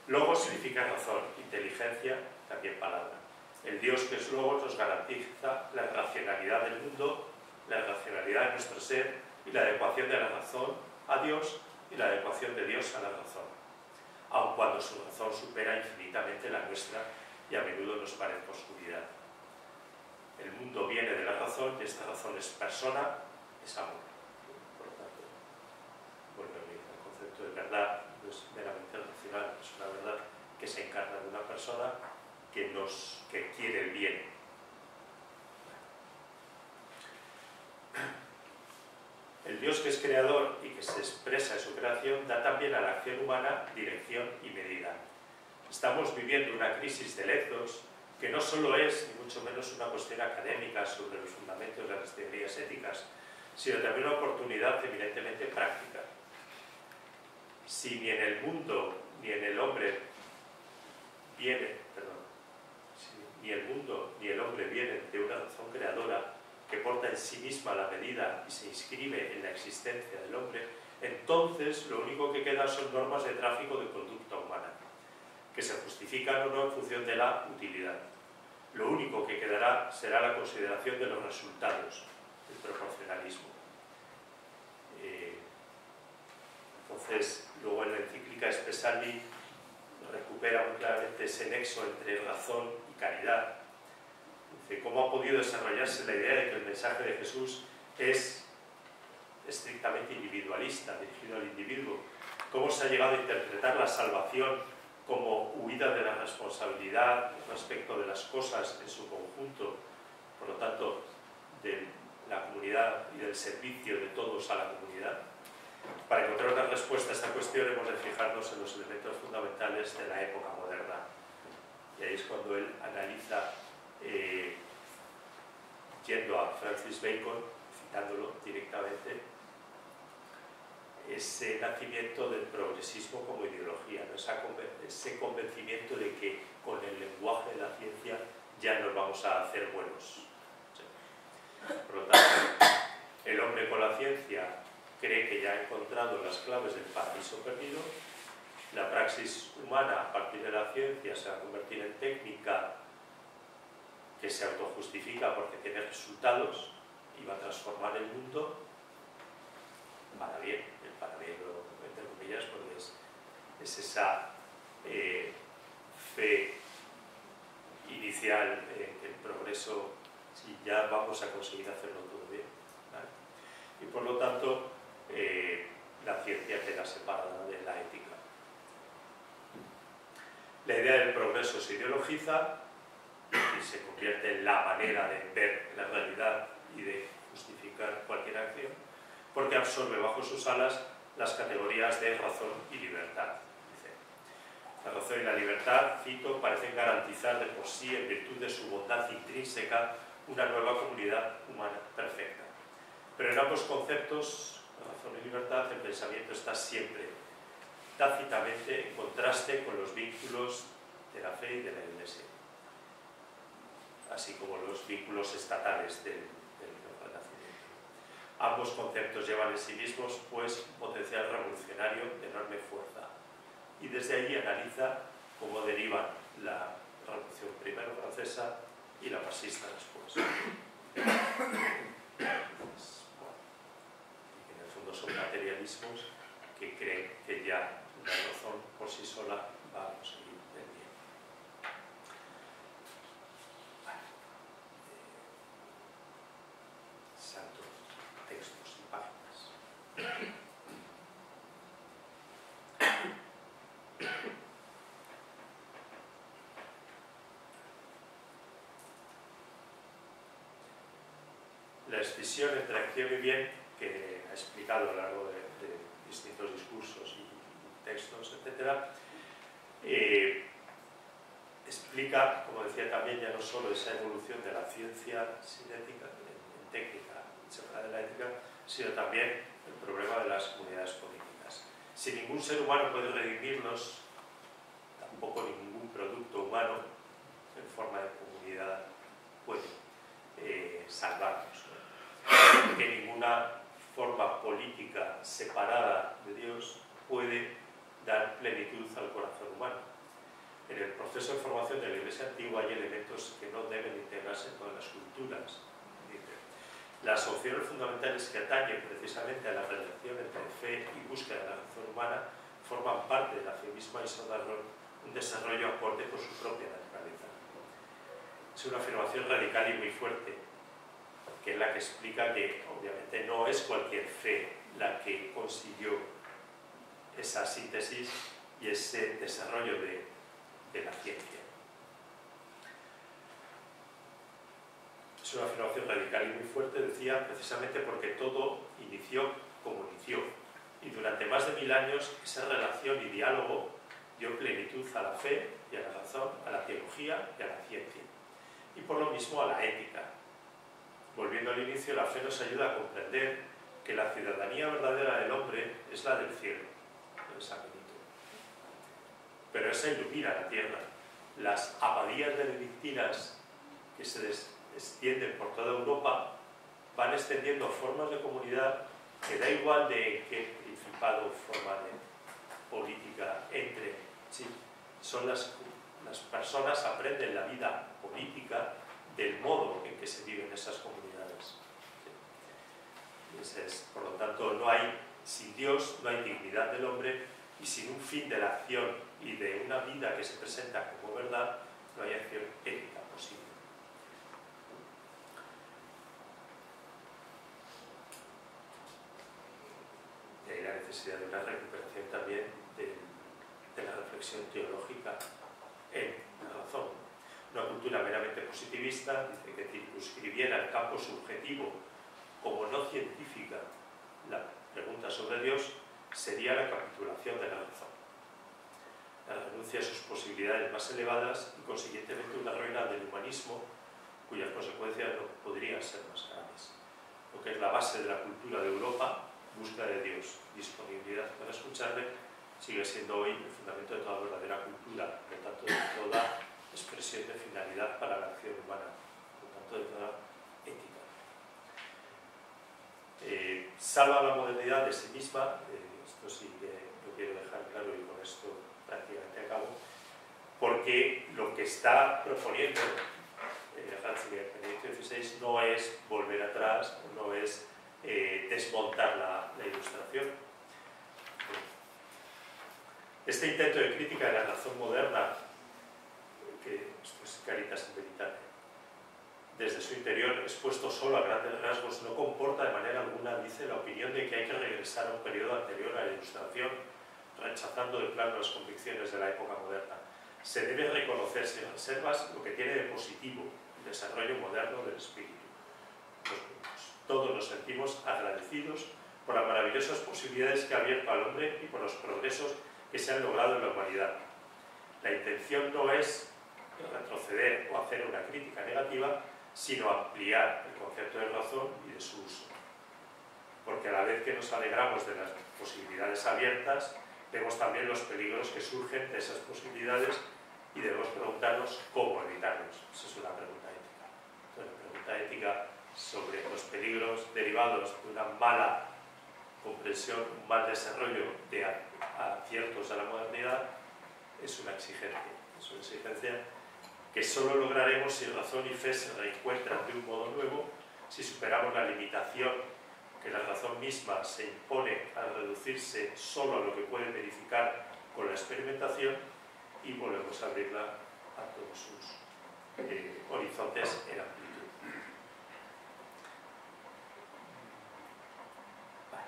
Logos significa razón, inteligencia, también palabra. El Dios que es logos nos garantiza la racionalidad del mundo, la racionalidad de nuestro ser y la adecuación de la razón a Dios y la adecuación de Dios a la razón, aun cuando su razón supera infinitamente la nuestra y a menudo nos parezca oscuridad. El mundo viene de la razón y esta razón es persona, es amor. Por lo tanto, bueno, el concepto de verdad no es meramente racional, es una verdad que se encarna en una persona que quiere el bien. El Dios que es creador y que se expresa en su creación da también a la acción humana dirección y medida. Estamos viviendo una crisis de electos que no solo es, ni mucho menos, una cuestión académica sobre los fundamentos de las teorías éticas, sino también una oportunidad eminentemente práctica. Si ni en el mundo ni en el hombre ni el mundo ni el hombre vienen de una razón creadora que porta en sí misma la medida y se inscribe en la existencia del hombre, entonces lo único que queda son normas de tráfico de conducta humana, que se justifican o no en función de la utilidad. Lo único que quedará será la consideración de los resultados, el proporcionalismo. Entonces, luego en la encíclica Spesalvi recupera muy claramente ese nexo entre razón y caridad. Dice, ¿cómo ha podido desarrollarse la idea de que el mensaje de Jesús es estrictamente individualista, dirigido al individuo? ¿Cómo se ha llegado a interpretar la salvación como huida de la responsabilidad respecto de las cosas en su conjunto, por lo tanto, de la comunidad y del servicio de todos a la comunidad? Para encontrar una respuesta a esta cuestión hemos de fijarnos en los elementos fundamentales de la época moderna. Y ahí es cuando él analiza, yendo a Francis Bacon, citándolo directamente, ese nacimiento del progresismo como ideología, ¿no? Ese convencimiento de que con el lenguaje de la ciencia ya nos vamos a hacer buenos. Por lo tanto, el hombre con la ciencia cree que ya ha encontrado las claves del paraíso perdido. La praxis humana a partir de la ciencia se va a convertir en técnica que se autojustifica porque tiene resultados y va a transformar el mundo para bien. El para bien, entre comillas, porque es esa fe inicial que el progreso, si ya vamos a conseguir hacerlo todo bien, ¿vale? Y por lo tanto la ciencia queda separada de la ética. La idea del progreso se ideologiza y se convierte en la manera de ver la realidad y de justificar cualquier acción, porque absorbe bajo sus alas las categorías de razón y libertad. Dice, la razón y la libertad, cito, parecen garantizar de por sí, en virtud de su bondad intrínseca, una nueva comunidad humana perfecta. Pero en ambos conceptos, razón y libertad, el pensamiento está siempre tácitamente en contraste con los vínculos de la fe y de la Iglesia, así como los vínculos estatales del Renacimiento. Ambos conceptos llevan en sí mismos, pues, un potencial revolucionario de enorme fuerza, y desde ahí analiza cómo derivan la Revolución primero francesa y la marxista después. En el fondo son materialismos que creen que ya la razón por sí sola va a conseguir el bien. Santos textos y páginas. la escisión entre acción y bien, que ha explicado a lo largo de distintos discursos y textos, etc., explica, como decía también, ya no solo esa evolución de la ciencia cinética, en técnica, de la ética, sino también el problema de las comunidades políticas. Si ningún ser humano puede redimirnos, tampoco ningún producto humano en forma de comunidad puede salvarnos, ¿no? Porque ninguna forma política separada de Dios puede dar plenitud al corazón humano. En el proceso de formación de la Iglesia antigua hay elementos que no deben integrarse en todas las culturas. Las opciones fundamentales que atañen precisamente a la relación entre fe y búsqueda de la razón humana forman parte de la fe misma y son un desarrollo acorde con su propia naturaleza. Es una afirmación radical y muy fuerte, que es la que explica que obviamente no es cualquier fe la que consiguió esa síntesis y ese desarrollo de la ciencia. Es una afirmación radical y muy fuerte, decía, precisamente porque todo inició como inició, y durante más de 1000 años esa relación y diálogo dio plenitud a la fe y a la razón, a la teología y a la ciencia, y por lo mismo a la ética. Volviendo al inicio, la fe nos ayuda a comprender que la ciudadanía verdadera del hombre es la del cielo, de San Benito. Pero esa ilumina la tierra. Las abadías benedictinas que se extienden por toda Europa van extendiendo formas de comunidad que da igual de qué principado, forma de política entre. Sí, son las personas aprenden la vida política del modo en que se viven esas comunidades. Sí. Por lo tanto, no hay, sin Dios no hay dignidad del hombre, y sin un fin de la acción y de una vida que se presenta como verdad, no hay acción ética posible. Y hay la necesidad de una recuperación también de la reflexión teológica en la razón. Una cultura meramente positivista, dice que circunscribiera el campo subjetivo como no científica la pregunta sobre Dios, sería la capitulación de la razón, la renuncia a sus posibilidades más elevadas y consiguientemente una ruina del humanismo cuyas consecuencias no podrían ser más graves. Lo que es la base de la cultura de Europa, búsqueda de Dios, disponibilidad para escucharle, sigue siendo hoy el fundamento de toda verdadera cultura, por tanto de toda expresión de finalidad para la acción humana, por tanto de toda ética. Salva la modernidad de sí misma, esto sí que lo quiero dejar claro y con esto prácticamente acabo, porque lo que está proponiendo Ratzinger en Benedicto XVI no es volver atrás, no es desmontar la ilustración. Este intento de crítica de la razón moderna, que esto es Caritas in Veritate, desde su interior expuesto solo a grandes rasgos, no comporta de manera alguna, dice, la opinión de que hay que regresar a un periodo anterior a la Ilustración, rechazando de plano las convicciones de la época moderna. Se debe reconocer sin reservas lo que tiene de positivo el desarrollo moderno del espíritu. Todos nos sentimos agradecidos por las maravillosas posibilidades que ha abierto al hombre y por los progresos que se han logrado en la humanidad. La intención no es retroceder o hacer una crítica negativa, sino ampliar el concepto de razón y de su uso. Porque a la vez que nos alegramos de las posibilidades abiertas, vemos también los peligros que surgen de esas posibilidades y debemos preguntarnos cómo evitarlos. Esa es una pregunta ética. Entonces, la pregunta ética sobre los peligros derivados de una mala comprensión, un mal desarrollo de aciertos a la modernidad es una exigencia. Es una exigencia que solo lograremos si razón y fe se reencuentran de un modo nuevo, si superamos la limitación que la razón misma se impone al reducirse solo a lo que puede verificar con la experimentación y volvemos a abrirla a todos sus horizontes en amplitud. Vale.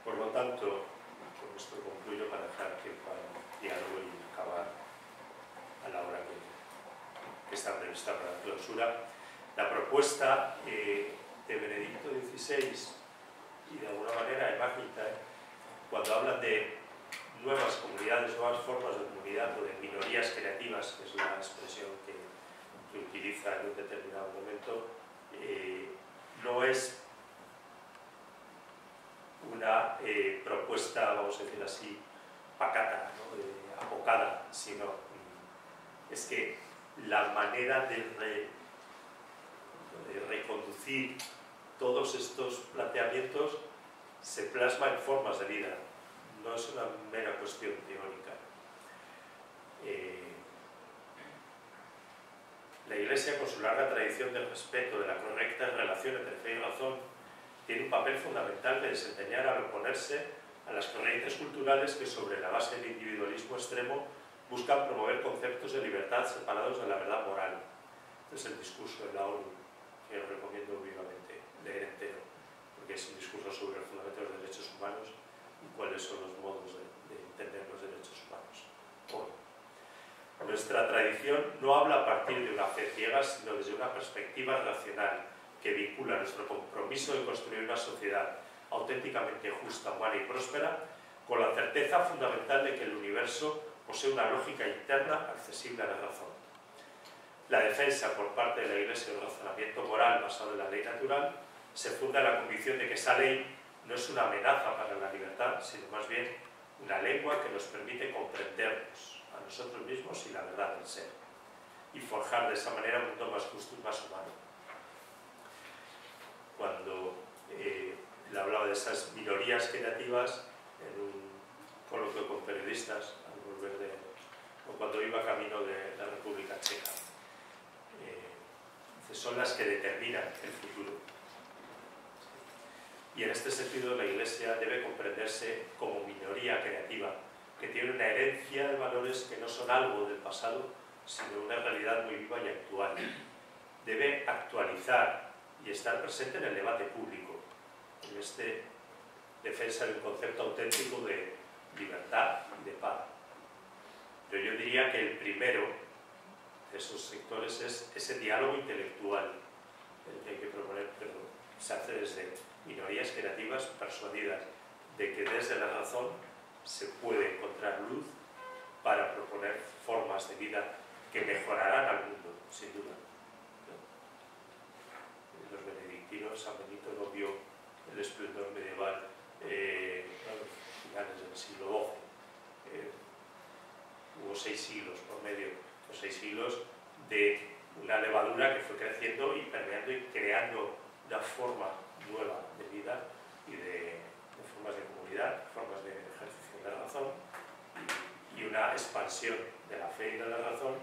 Por lo tanto, con esto concluyo para dejar tiempo al diálogo y acabar a la hora que está prevista para la clausura. La propuesta de Benedicto XVI y de alguna manera de McIntyre, cuando hablan de nuevas comunidades, nuevas formas de comunidad o de minorías creativas, que es la expresión que utiliza en un determinado momento, no es una propuesta, vamos a decir así, pacata, ¿no? Abocada, sino es que la manera de reconducir todos estos planteamientos se plasma en formas de vida, no es una mera cuestión teórica. La Iglesia, con su larga tradición del respeto, de la correcta relación entre fe y razón, tiene un papel fundamental que desempeñar al oponerse a las corrientes culturales que, sobre la base del individualismo extremo, buscan promover conceptos de libertad separados de la verdad moral. Este es el discurso de la ONU, que os recomiendo vivamente leer entero, porque es un discurso sobre el fundamento de los derechos humanos y cuáles son los modos de entender los derechos humanos hoy. Nuestra tradición no habla a partir de una fe ciega, sino desde una perspectiva racional que vincula nuestro compromiso de construir una sociedad auténticamente justa, humana y próspera con la certeza fundamental de que el universo posee una lógica interna accesible a la razón. La defensa por parte de la Iglesia del razonamiento moral basado en la ley natural se funda en la convicción de que esa ley no es una amenaza para la libertad, sino más bien una lengua que nos permite comprendernos a nosotros mismos y la verdad del ser, y forjar de esa manera un mundo más justo y más humano. Cuando le hablaba de esas minorías creativas en un coloquio con periodistas al volver o cuando iba camino de la República Checa, son las que determinan el futuro. Y en este sentido la Iglesia debe comprenderse como minoría creativa, que tiene una herencia de valores que no son algo del pasado, sino una realidad muy viva y actual. Debe actualizar y estar presente en el debate público, en este defensa de un concepto auténtico de libertad y de paz. Pero yo diría que el primero de esos sectores es ese diálogo intelectual, el que hay que proponer, pero se hace desde minorías creativas persuadidas de que desde la razón se puede encontrar luz para proponer formas de vida que mejorarán al mundo, sin duda. Los benedictinos, San Benito no vio el esplendor medieval finales del siglo XII. Hubo 6 siglos por medio, los 6 siglos de una levadura que fue creciendo y permeando y creando una forma nueva de vida y de formas de comunidad, formas de ejercicio de la razón y una expansión de la fe y de la razón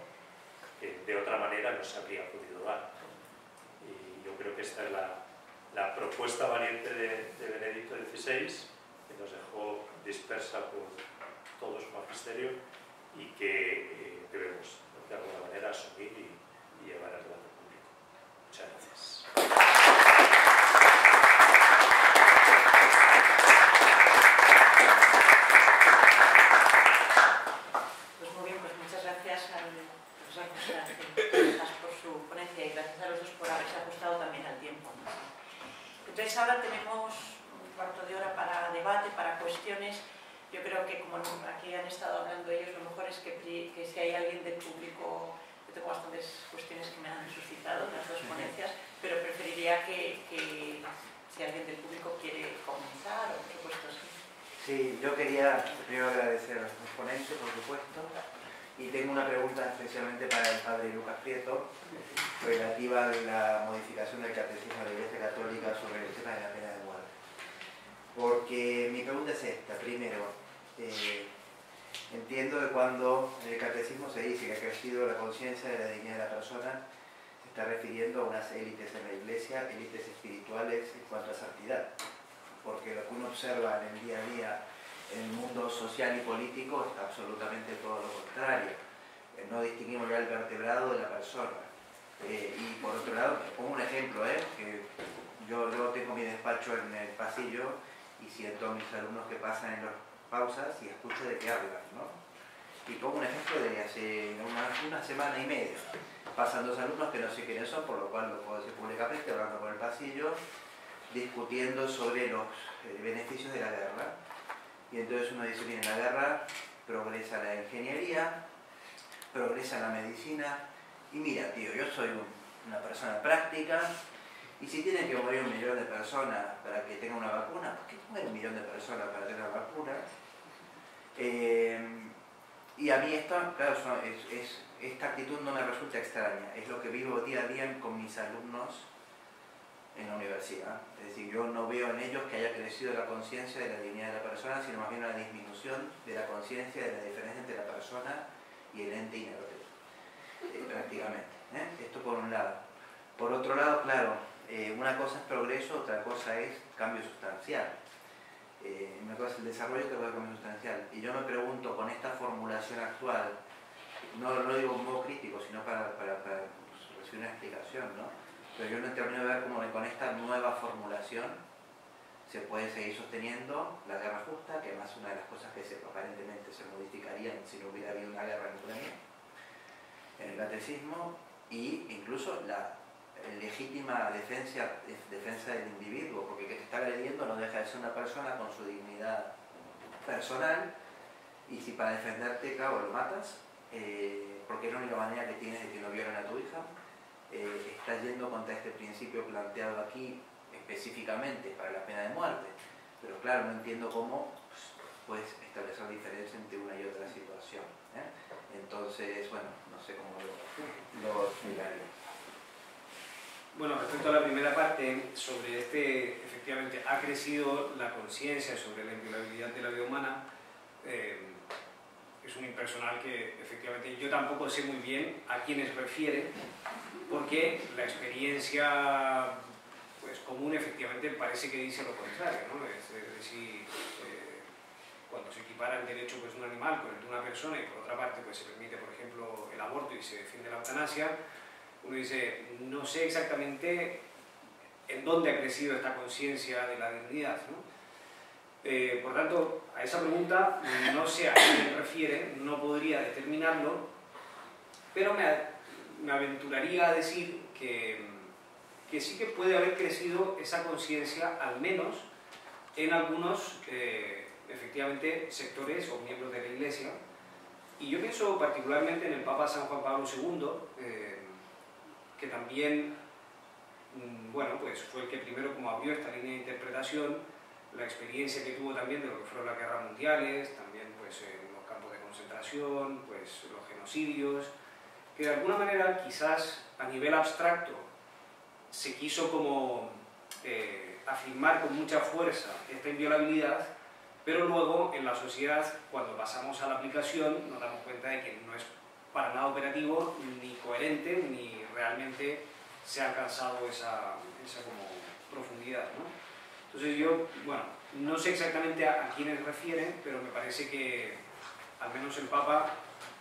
que de otra manera no se habría podido dar. Y yo creo que esta es la propuesta valiente de Benedicto XVI, que nos dejó dispersa por todo su magisterio y que debemos de alguna manera asumir y llevar al debate público. Muchas gracias. Pues muy bien, pues muchas gracias al profesor José Ángel por su ponencia y gracias a los dos por haberse ajustado también al tiempo. Entonces ahora tenemos un cuarto de hora para debate, para cuestiones. Yo creo que como aquí han estado hablando ellos, lo mejor es que si hay alguien del público, yo tengo bastantes cuestiones que me han suscitado en las dos ponencias, pero preferiría que si alguien del público quiere comenzar o por supuesto sí. Sí, yo quería primero agradecer a los ponentes, por supuesto, y tengo una pregunta especialmente para el padre Lucas Prieto, relativa a la modificación del catecismo de la Iglesia Católica sobre el tema de la pena de muerte. Porque mi pregunta es esta. Primero, entiendo que cuando en el catecismo se dice que ha crecido la conciencia de la dignidad de la persona, se está refiriendo a unas élites en la Iglesia, élites espirituales en cuanto a santidad. Porque lo que uno observa en el día a día en el mundo social y político es absolutamente todo lo contrario. No distinguimos ya el vertebrado de la persona. Y por otro lado, pongo un ejemplo, que yo tengo mi despacho en el pasillo y siento a mis alumnos que pasan en las pausas y escucho de qué hablan, ¿no? Y pongo un ejemplo de hace una semana y media. Pasan dos alumnos que no sé quiénes son, por lo cual lo puedo decir públicamente, hablando por el pasillo, discutiendo sobre los beneficios de la guerra. Y entonces uno dice, bien, en la guerra progresa la ingeniería, progresa la medicina, y mira, tío, yo soy una persona práctica, y si tienen que morir 1 millón de personas para que tenga una vacuna, ¿por qué muere 1 millón de personas para tener una vacuna? Y a mí esta, claro, esta actitud no me resulta extraña, es lo que vivo día a día con mis alumnos en la universidad. Es decir, yo no veo en ellos que haya crecido la conciencia de la dignidad de la persona, sino más bien una disminución de la conciencia de la diferencia entre la persona y el ente inerte, prácticamente. Esto por un lado. Por otro lado, claro, una cosa es progreso, otra cosa es cambio sustancial. Una cosa es el desarrollo, otra cosa es el cambio sustancial. Y yo me pregunto, con esta formulación actual, no lo digo en modo crítico, sino para recibir una explicación, ¿no? Pero yo no termino de ver cómo con esta nueva formulación se puede seguir sosteniendo la guerra justa, que además es una de las cosas que aparentemente se modificarían si no hubiera habido una guerra en Ucrania, en el catecismo, e incluso la legítima defensa del individuo, porque el que te está agrediendo no deja de ser una persona con su dignidad personal, y si para defenderte, claro, lo matas, porque es la única manera que tienes de que no violen a tu hija, estás yendo contra este principio planteado aquí específicamente para la pena de muerte. Pero claro, no entiendo cómo puedes establecer diferencia entre una y otra situación. Entonces, bueno, no sé cómo lo explicaría. Bueno, respecto a la primera parte, sobre efectivamente, ha crecido la conciencia sobre la inviolabilidad de la vida humana. Es un impersonal que efectivamente yo tampoco sé muy bien a quiénes refiere, porque la experiencia pues, común efectivamente parece que dice lo contrario, ¿no? Es decir, cuando se equipara el derecho pues, de un animal con el de una persona y por otra parte pues, se permite, por ejemplo, el aborto y se defiende la eutanasia, uno dice, no sé exactamente en dónde ha crecido esta conciencia de la dignidad, ¿no? Por tanto, a esa pregunta no sé a quién refiere, no podría determinarlo, pero me aventuraría a decir que sí que puede haber crecido esa conciencia, al menos en algunos, efectivamente, sectores o miembros de la Iglesia. Y yo pienso particularmente en el Papa San Juan Pablo II, que también, bueno, pues fue el que primero como abrió esta línea de interpretación, la experiencia que tuvo también de lo que fueron las guerras mundiales, también pues en los campos de concentración, pues los genocidios, que de alguna manera quizás a nivel abstracto se quiso como afirmar con mucha fuerza esta inviolabilidad, pero luego en la sociedad, cuando pasamos a la aplicación, nos damos cuenta de que no es para nada operativo, ni coherente, ni realmente se ha alcanzado esa como profundidad, ¿no? Entonces yo, bueno, no sé exactamente a quiénes refieren, pero me parece que al menos el Papa,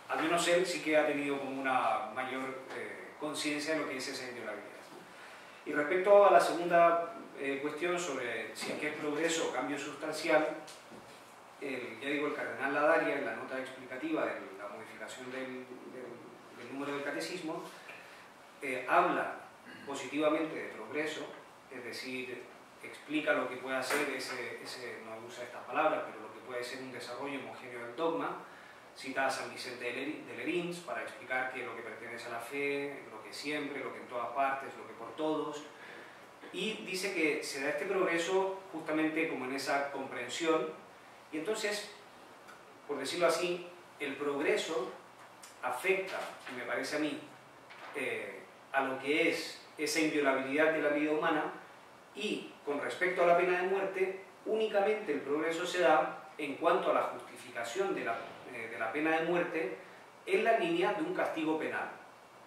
al menos él sí que ha tenido como una mayor conciencia de lo que es esa inviolabilidad, ¿no? Y respecto a la segunda cuestión sobre si es que es progreso o cambio sustancial, ya digo, el cardenal Ladaria, en la nota explicativa de la modificación del número del catecismo, habla positivamente de progreso, es decir, explica lo que puede hacer no usa estas palabras, pero lo que puede ser un desarrollo homogéneo del dogma, cita a San Vicente de Lerins para explicar que lo que pertenece a la fe, lo que siempre, lo que en todas partes, lo que por todos, y dice que se da este progreso justamente como en esa comprensión, y entonces, por decirlo así, el progreso afecta, me parece a mí, a lo que es esa inviolabilidad de la vida humana, y con respecto a la pena de muerte, únicamente el progreso se da en cuanto a la justificación de la pena de muerte en la línea de un castigo penal.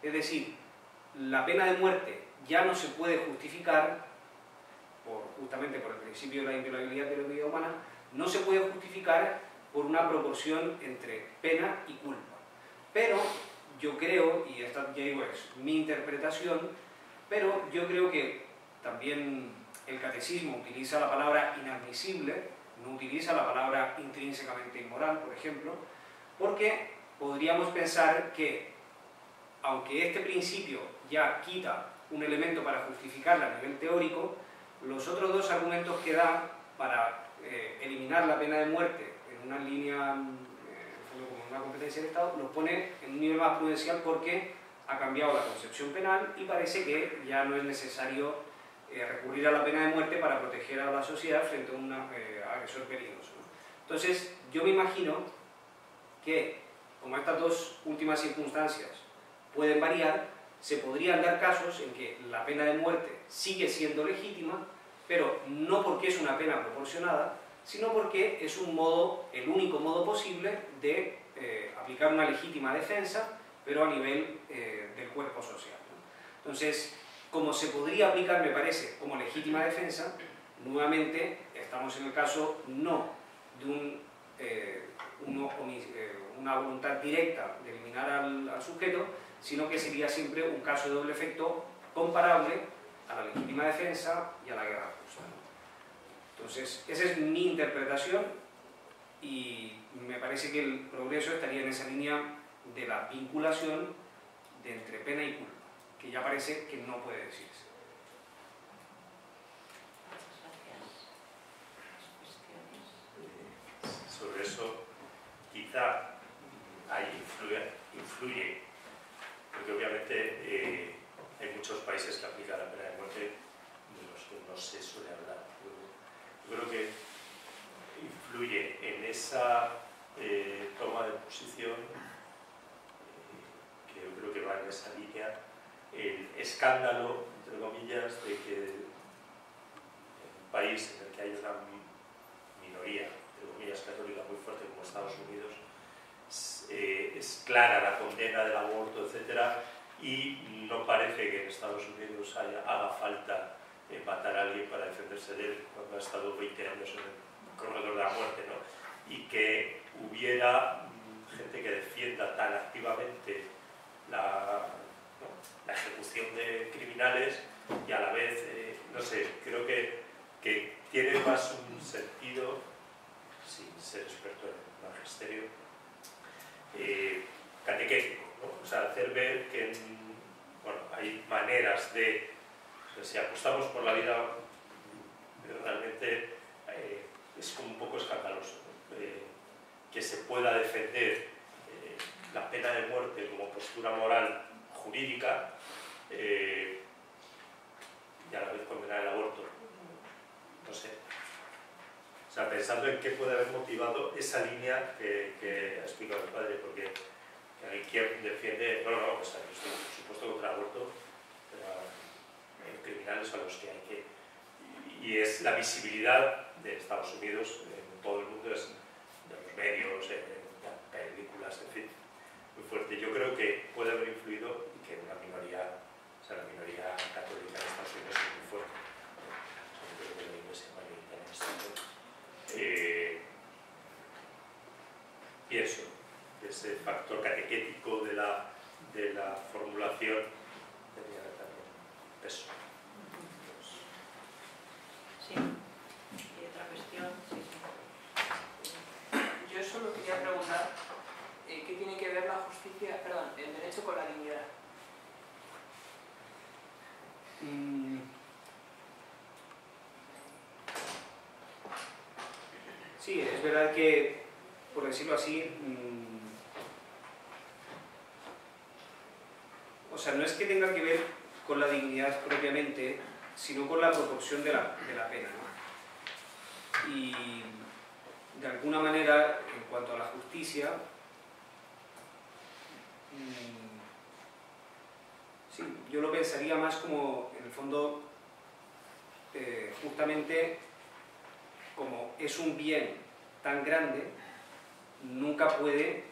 Es decir, la pena de muerte ya no se puede justificar, justamente por el principio de la inviolabilidad de la vida humana, no se puede justificar por una proporción entre pena y culpa. Pero yo creo, y esta ya digo es mi interpretación, pero yo creo que también el catecismo utiliza la palabra inadmisible, no utiliza la palabra intrínsecamente inmoral, por ejemplo, porque podríamos pensar que, aunque este principio ya quita un elemento para justificarla a nivel teórico, los otros dos argumentos que da para eliminar la pena de muerte en una línea, como una competencia del Estado, los pone en un nivel más prudencial porque ha cambiado la concepción penal y parece que ya no es necesario recurrir a la pena de muerte para proteger a la sociedad frente a un agresor peligroso, ¿no? Entonces, yo me imagino que, como estas dos últimas circunstancias pueden variar, se podrían dar casos en que la pena de muerte sigue siendo legítima, pero no porque es una pena proporcionada, sino porque es un modo, el único modo posible de aplicar una legítima defensa, pero a nivel del cuerpo social, ¿no? Entonces, como se podría aplicar, me parece, como legítima defensa, nuevamente estamos en el caso no de una voluntad directa de eliminar al sujeto, sino que sería siempre un caso de doble efecto comparable a la legítima defensa y a la guerra justa, ¿no? Entonces, esa es mi interpretación y me parece que el progreso estaría en esa línea de la vinculación de entre pena y culpa, que ya parece que no puede decirse. Sobre eso, quizá ahí influye, porque obviamente hay muchos países que aplican la pena de muerte de los que no se suele hablar. Yo creo que influye en esa toma de posición, que yo creo que va en esa línea, el escándalo, entre comillas, de que en un país en el que hay una minoría, entre comillas, católica muy fuerte como Estados Unidos, es clara la condena del aborto, etcétera, y no parece que en Estados Unidos haga falta matar a alguien para defenderse de él cuando ha estado 20 años en el corredor de la muerte, ¿no? Y que hubiera gente que defienda tan activamente la ejecución de criminales y a la vez, no sé, creo que tiene más un sentido, sin ser experto en magisterio, catequético, ¿no? O sea, hacer ver que bueno, hay maneras de, o sea, si apostamos por la vida, realmente es como un poco escandaloso, ¿no? Que se pueda defender la pena de muerte como postura moral jurídica y a la vez condenar el aborto. No sé. O sea, pensando en qué puede haber motivado esa línea que ha explicado el padre, porque hay quien defiende, no, o sea, yo estoy por supuesto contra el aborto, pero hay criminales a los que hay que... Y es la visibilidad de Estados Unidos en todo el mundo, es de los medios, películas, en fin, muy fuerte. Yo creo que puede haber influido y que una minoría, o sea, la minoría católica de Estados Unidos es muy fuerte. Yo creo que la iglesia mayoritaria en esto. Pienso que ese factor catequético de la formulación tenía también peso. Sí. ¿Y otra cuestión? Sí. Yo solo quería preguntar qué tiene que ver la justicia, perdón, el derecho con la dignidad. Sí, es verdad que, por decirlo así, o sea, no es que tenga que ver con la dignidad propiamente, sino con la proporción de la pena, ¿no? Y de alguna manera, en cuanto a la justicia, sí, yo lo pensaría más como, en el fondo, justamente como es un bien tan grande, nunca puede,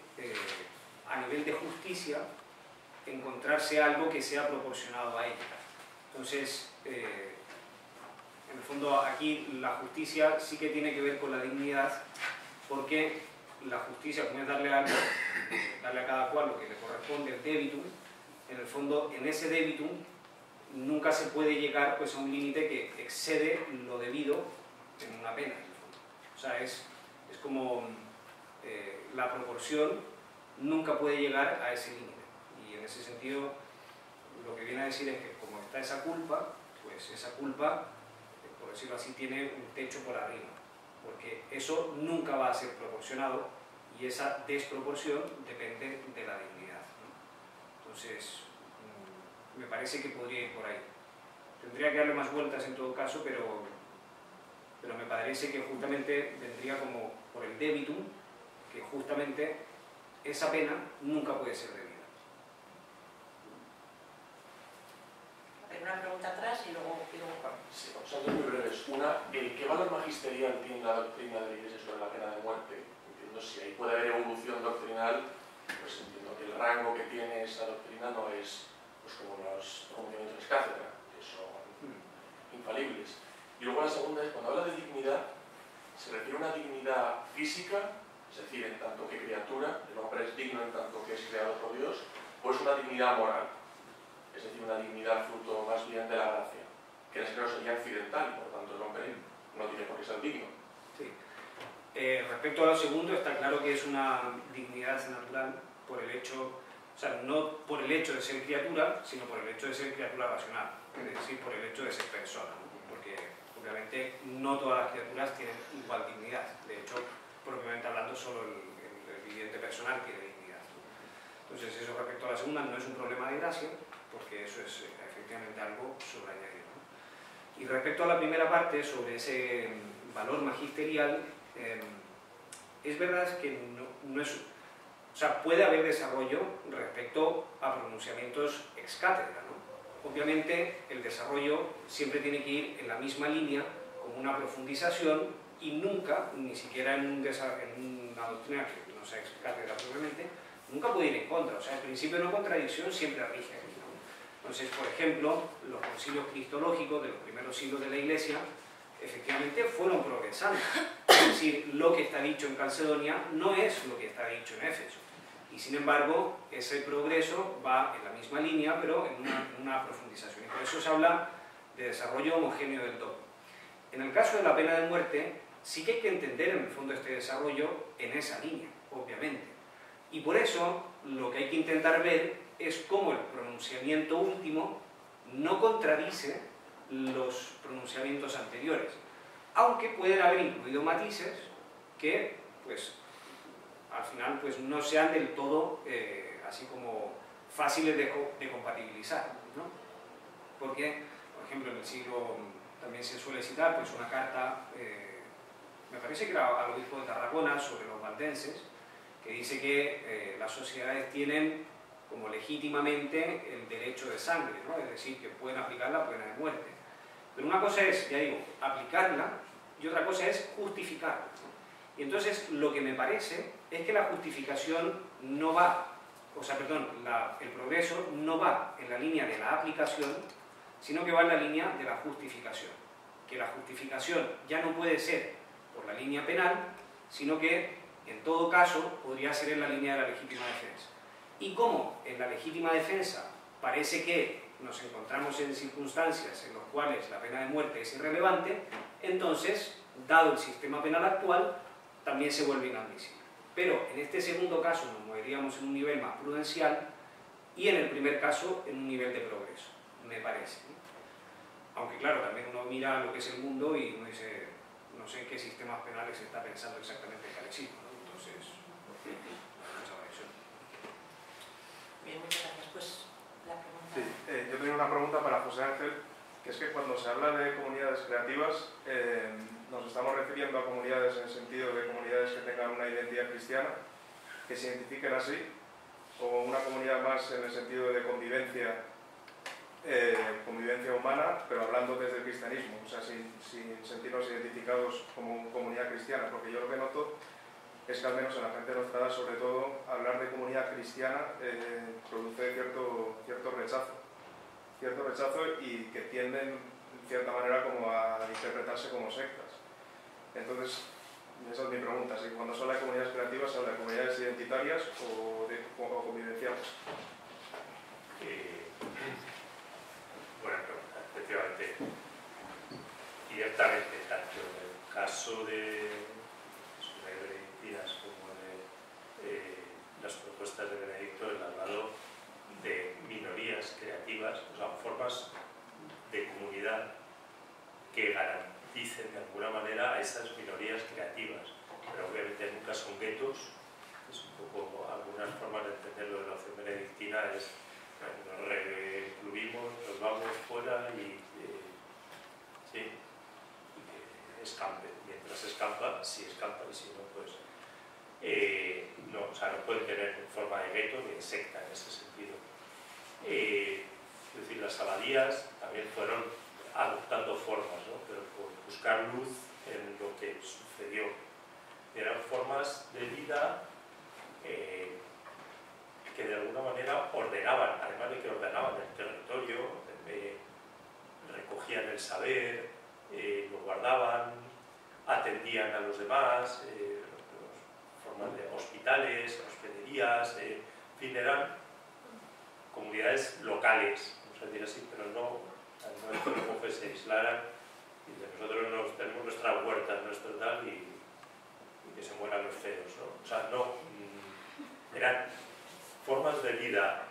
a nivel de justicia, encontrarse algo que sea proporcionado a ella. Entonces, en el fondo, aquí la justicia sí que tiene que ver con la dignidad, porque la justicia, como es darle a cada cual lo que le corresponde, el debitum, en el fondo, en ese debitum, nunca se puede llegar pues, a un límite que excede lo debido en una pena. O sea, es como la proporción nunca puede llegar a ese límite. Y en ese sentido, lo que viene a decir es que como está esa culpa, pues esa culpa, por decirlo así, tiene un techo por arriba, porque eso nunca va a ser proporcionado y esa desproporción depende de la dignidad, ¿no? Entonces, me parece que podría ir por ahí. Tendría que darle más vueltas en todo caso, pero me parece que justamente vendría como por el debitum, que justamente esa pena nunca puede ser debida. Una pregunta atrás y luego... Sí, son dos muy breves. Una, ¿qué valor magisterial tiene la doctrina de la Iglesia sobre la pena de muerte? Entiendo, si ahí puede haber evolución doctrinal, pues entiendo que el rango que tiene esa doctrina no es pues, como los pronunciamientos de cátedra, que son infalibles. Y luego la segunda es, cuando habla de dignidad, ¿se refiere a una dignidad física, es decir, en tanto que criatura, el hombre es digno en tanto que es creado por Dios, o es una dignidad moral? Es decir, una dignidad fruto más bien de la gracia, que en este caso sería accidental, y por lo tanto el hombre no tiene por qué ser digno. Sí. Respecto a lo segundo, está claro que es una dignidad natural por el hecho, o sea, no por el hecho de ser criatura, sino por el hecho de ser criatura racional, es decir, por el hecho de ser persona, ¿no? Porque obviamente no todas las criaturas tienen igual dignidad. De hecho, propiamente hablando, solo el viviente personal tiene dignidad. Entonces, eso respecto a la segunda no es un problema de gracia, porque eso es efectivamente algo sobreañadido, ¿no? Y respecto a la primera parte, sobre ese valor magisterial, es verdad que no es... O sea, puede haber desarrollo respecto a pronunciamientos ex cátedra, ¿no? Obviamente, el desarrollo siempre tiene que ir en la misma línea, como una profundización, y nunca, ni siquiera en una doctrina que no sea ex cátedra propiamente, nunca puede ir en contra. O sea, el principio de no contradicción siempre rige, ¿no? Entonces, por ejemplo, los concilios cristológicos de los primeros siglos de la Iglesia efectivamente fueron progresando. Es decir, lo que está dicho en Calcedonia no es lo que está dicho en Éfeso. Y sin embargo, ese progreso va en la misma línea, pero en una profundización. Y por eso se habla de desarrollo homogéneo del dogma. En el caso de la pena de muerte, sí que hay que entender en el fondo este desarrollo en esa línea, obviamente. Y por eso lo que hay que intentar ver es cómo el pronunciamiento último no contradice los pronunciamientos anteriores, aunque pueden haber incluido matices que, pues, al final, pues, no sean del todo así como fáciles de compatibilizar, ¿no? Porque, por ejemplo, en el siglo también se suele citar pues, una carta, me parece que era al obispo de Tarragona, sobre los valdenses, que dice que las sociedades tienen como legítimamente el derecho de sangre, ¿no? Es decir, que pueden aplicar la pena de muerte. Pero una cosa es, ya digo, aplicarla y otra cosa es justificarla, ¿no? Y entonces lo que me parece es que la justificación no va, o sea, perdón, el progreso no va en la línea de la aplicación, sino que va en la línea de la justificación. Que la justificación ya no puede ser por la línea penal, sino que en todo caso podría ser en la línea de la legítima defensa. Y como en la legítima defensa parece que nos encontramos en circunstancias en las cuales la pena de muerte es irrelevante, entonces, dado el sistema penal actual, también se vuelve inadmisible. Pero en este segundo caso nos moveríamos en un nivel más prudencial y en el primer caso en un nivel de progreso, me parece, ¿no? Aunque claro, también uno mira lo que es el mundo y uno dice, no sé en qué sistemas penales está pensando exactamente el catecismo, ¿no? Entonces, mucha variación. Bien, muchas gracias. Pues la pregunta... Sí, yo tengo una pregunta para José Ángel, que es que cuando se habla de comunidades creativas, nos estamos refiriendo a comunidades en el sentido de comunidades que tengan una identidad cristiana, que se identifiquen así, o una comunidad más en el sentido de convivencia humana, pero hablando desde el cristianismo, o sea, sin sentirnos identificados como comunidad cristiana, porque yo lo que noto es que al menos en la gente de nuestra edad, sobre todo, hablar de comunidad cristiana produce cierto rechazo y que tienden, en cierta manera, como a interpretarse como sectas. Entonces, esa es mi pregunta, si cuando se habla de comunidades creativas, ¿se habla de comunidades identitarias o convivenciales? Buena pregunta, efectivamente. Directamente, tanto en el caso de las benedictinas como de las propuestas propuestas de Benedicto, el hablado de minorías creativas, o sea, formas de comunidad que garanticen de alguna manera a esas minorías creativas, pero obviamente nunca son guetos. Es un poco, algunas formas de entenderlo de la opción benedictina es nos recluimos, nos vamos fuera y sí, escampe. Mientras escampa, si escampa, y si no, pues no, o sea, no pueden tener forma de gueto ni de secta en ese sentido. Es decir, las abadías también fueron adoptando formas, ¿no? Pero por buscar luz en lo que sucedió. Eran formas de vida que de alguna manera ordenaban, además de que ordenaban el territorio, recogían el saber, lo guardaban, atendían a los demás, formas de hospitales, hospederías, en fin, eran comunidades locales, vamos a decir así, pero no es que luego se aislaran y nosotros tenemos nuestras huertas, nuestro tal, y que se mueran los feos, ¿no? O sea, no, eran formas de vida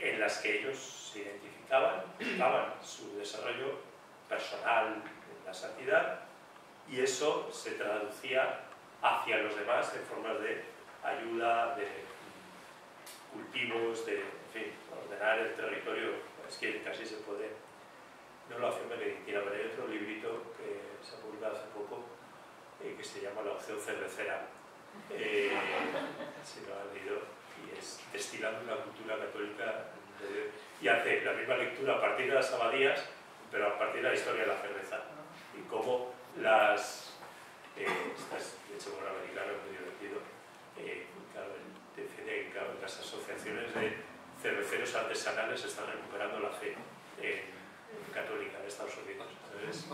en las que ellos se identificaban, buscaban su desarrollo personal en la santidad, y eso se traducía hacia los demás en formas de ayuda, de cultivos, de, en fin, ordenar el territorio. Es que casi se puede, no lo hace benedictina, pero hay otro librito que se ha publicado hace poco que se llama La opción cervecera, si lo han leído, y es destilando una cultura católica y hace la misma lectura a partir de las abadías, pero a partir de la historia de la cerveza y cómo las de hecho con americano es muy divertido, claro, defiende que claro, las asociaciones de cerveceros artesanales están recuperando la fe católica en Estados Unidos. Entonces,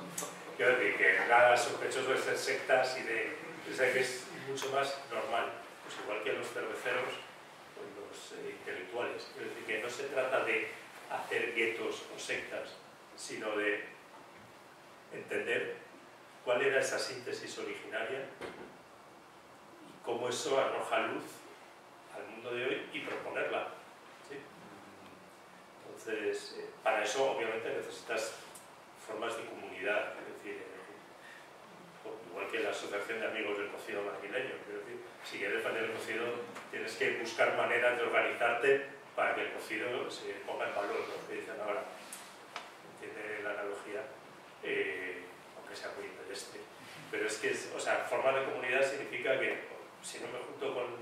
quiero decir que nada sospechoso de ser sectas y de pensar que es mucho más normal, pues igual que los cerveceros, pues los intelectuales. Quiero decir que no se trata de hacer guetos o sectas, sino de entender cuál era esa síntesis originaria y cómo eso arroja luz al mundo de hoy y proponerla. ¿Sí? Entonces, para eso obviamente necesitas formas de comunidad, es decir, igual que la Asociación de Amigos del Cocido Madrileño. Es decir, si quieres defender el cocido, tienes que buscar maneras de organizarte para que el cocido se ponga en valor, ¿no? Que dicen ahora, entiende la analogía, aunque sea muy pedestre. Pero es que, o sea, forma de comunidad significa que si no me junto con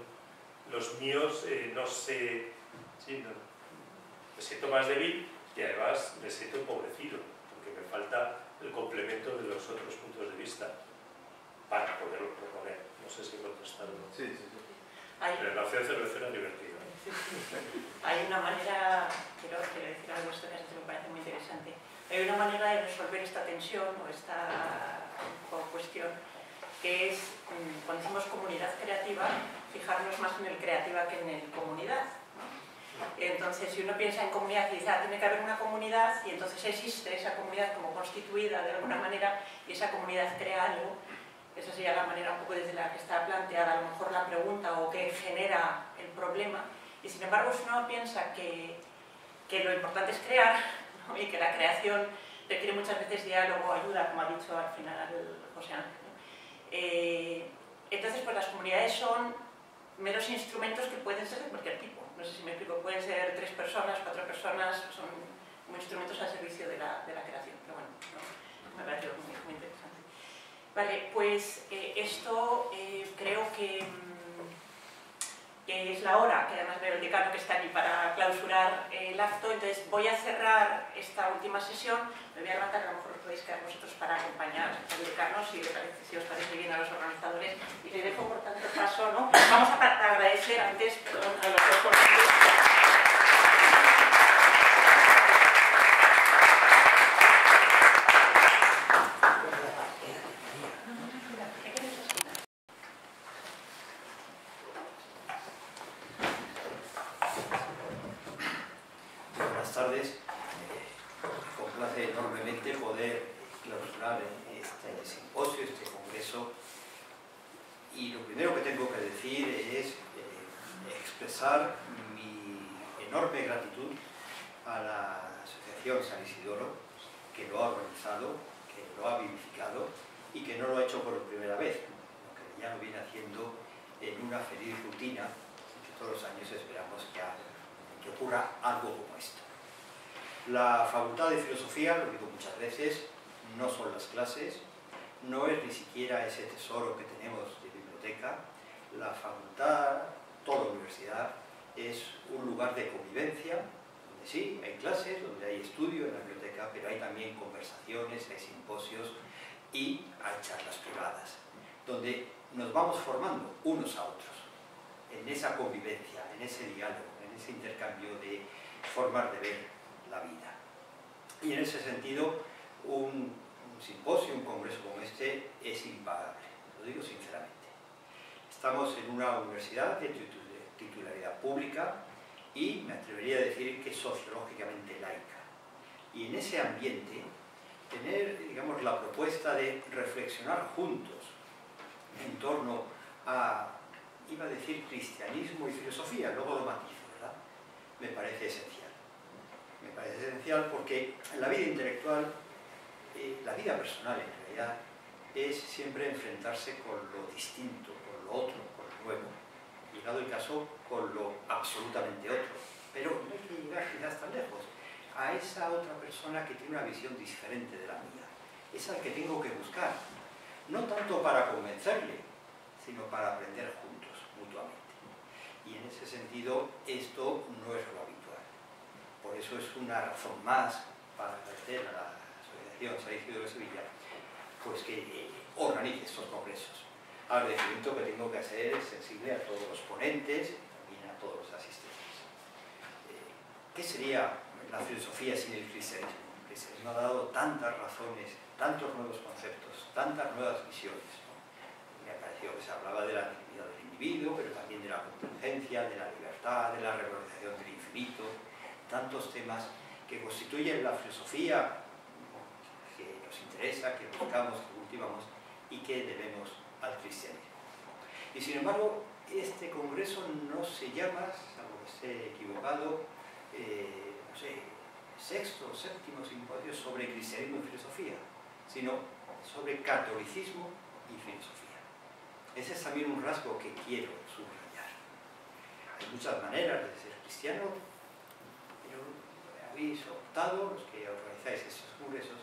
los míos, no sé, sí, no, me siento más débil y además me siento empobrecido, porque me falta el complemento de los otros puntos de vista para poderlo proponer. No sé si contestarlo. Sí. Pero la opción cervecera es divertida. Hay una manera, quiero decir algo esto que me parece muy interesante, hay una manera de resolver esta tensión o esta cuestión que es, cuando decimos comunidad creativa, fijarnos más en el creativa que en el comunidad, ¿no? Entonces, si uno piensa en comunidad y dice, tiene que haber una comunidad, y entonces existe esa comunidad como constituida de alguna manera, y esa comunidad crea algo, esa sería la manera un poco desde la que está planteada a lo mejor la pregunta o que genera el problema. Y sin embargo, si uno piensa que lo importante es crear, ¿no? Y que la creación requiere muchas veces diálogo, ayuda, como ha dicho al final José Ángel, ¿no? Entonces, pues las comunidades son meros instrumentos que pueden ser de cualquier tipo. No sé si me explico, pueden ser 3 personas, 4 personas, son como instrumentos al servicio de la creación. Pero bueno, ¿no? Me parece muy interesante. Vale, pues esto creo que es la hora, que además veo el decano que está aquí para clausurar el acto, entonces voy a cerrar esta última sesión, me voy a levantar, a lo mejor os podéis quedar vosotros para acompañar al decano, si os parece bien a los organizadores, y le dejo por tanto paso, ¿no? Vamos a agradecer antes, perdón, a los dos ponentes. Buenas tardes, me complace enormemente poder clausurar este simposio, este congreso, y lo primero que tengo que decir es expresar mi enorme gratitud a la Asociación San Isidoro, que lo ha organizado, que lo ha vivificado y que no lo ha hecho por primera vez, sino que ya lo viene haciendo en una feliz rutina, que todos los años esperamos que ocurra algo como esto. La Facultad de Filosofía, lo digo muchas veces, no son las clases, no es ni siquiera ese tesoro que tenemos de biblioteca. La facultad, toda la universidad, es un lugar de convivencia, donde sí, hay clases, donde hay estudio en la biblioteca, pero hay también conversaciones, hay simposios y hay charlas privadas, donde nos vamos formando unos a otros, en esa convivencia, en ese diálogo, en ese intercambio de formas de ver la vida. Y en ese sentido, un simposio, un congreso como este, es impagable, lo digo sinceramente. Estamos en una universidad de titularidad pública y me atrevería a decir que sociológicamente laica. Y en ese ambiente, tener, digamos, la propuesta de reflexionar juntos en torno a, iba a decir, cristianismo y filosofía, luego lo matizo, ¿verdad? Me parece esencial. Me parece esencial porque en la vida intelectual, la vida personal en realidad, es siempre enfrentarse con lo distinto, con lo otro, con lo nuevo. Llegado el caso, con lo absolutamente otro. Pero no hay que llegar quizás tan lejos. A esa otra persona que tiene una visión diferente de la mía. Es al que tengo que buscar. No tanto para convencerle, sino para aprender juntos, mutuamente. Y en ese sentido, esto no es lo habitual. Por eso es una razón más para agradecer a la Asociación San Isidoro de Sevilla, pues que organice estos congresos. Agradecimiento que tengo que hacer es sensible a todos los ponentes y también a todos los asistentes. ¿Qué sería la filosofía sin el cristianismo? El cristianismo ha dado tantas razones, tantos nuevos conceptos, tantas nuevas visiones, ¿no? Me ha parecido que se hablaba de la dignidad del individuo, pero también de la contingencia, de la libertad, de la revalorización del infinito, tantos temas que constituyen la filosofía que nos interesa, que buscamos, que cultivamos y que debemos al cristianismo. Y sin embargo, este congreso no se llama, salvo que esté equivocado, no sé, sexto o séptimo simposio sobre cristianismo y filosofía, sino sobre catolicismo y filosofía. Ese es también un rasgo que quiero subrayar. Hay muchas maneras de ser cristiano, pero habéis optado, los que organizáis estos congresos,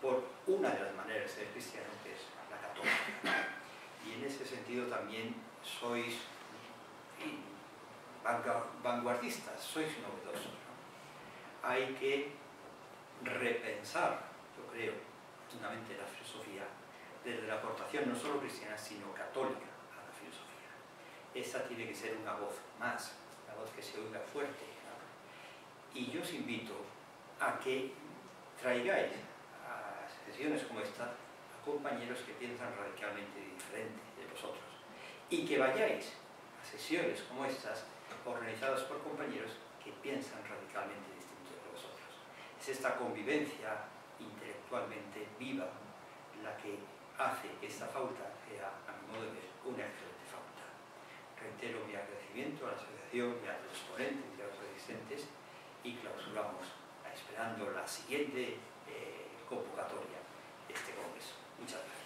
por una de las maneras de ser cristiano, que es la católica. Y en ese sentido también sois vanguardistas, sois novedosos, ¿no? Hay que repensar, yo creo, profundamente la filosofía desde la aportación no solo cristiana, sino católica a la filosofía. Esta tiene que ser una voz más, una voz que se oiga fuerte, ¿no? Y yo os invito a que traigáis a sesiones como esta a compañeros que piensan radicalmente diferente de vosotros y que vayáis a sesiones como estas organizadas por compañeros que piensan radicalmente distinto de vosotros. Es esta convivencia intelectualmente viva la que hace que esta facultad sea, a mi modo de ver, una excelente facultad. Reitero mi agradecimiento a la asociación y a los ponentes y a los asistentes y clausuramos esperando la siguiente convocatoria de este congreso. Muchas gracias.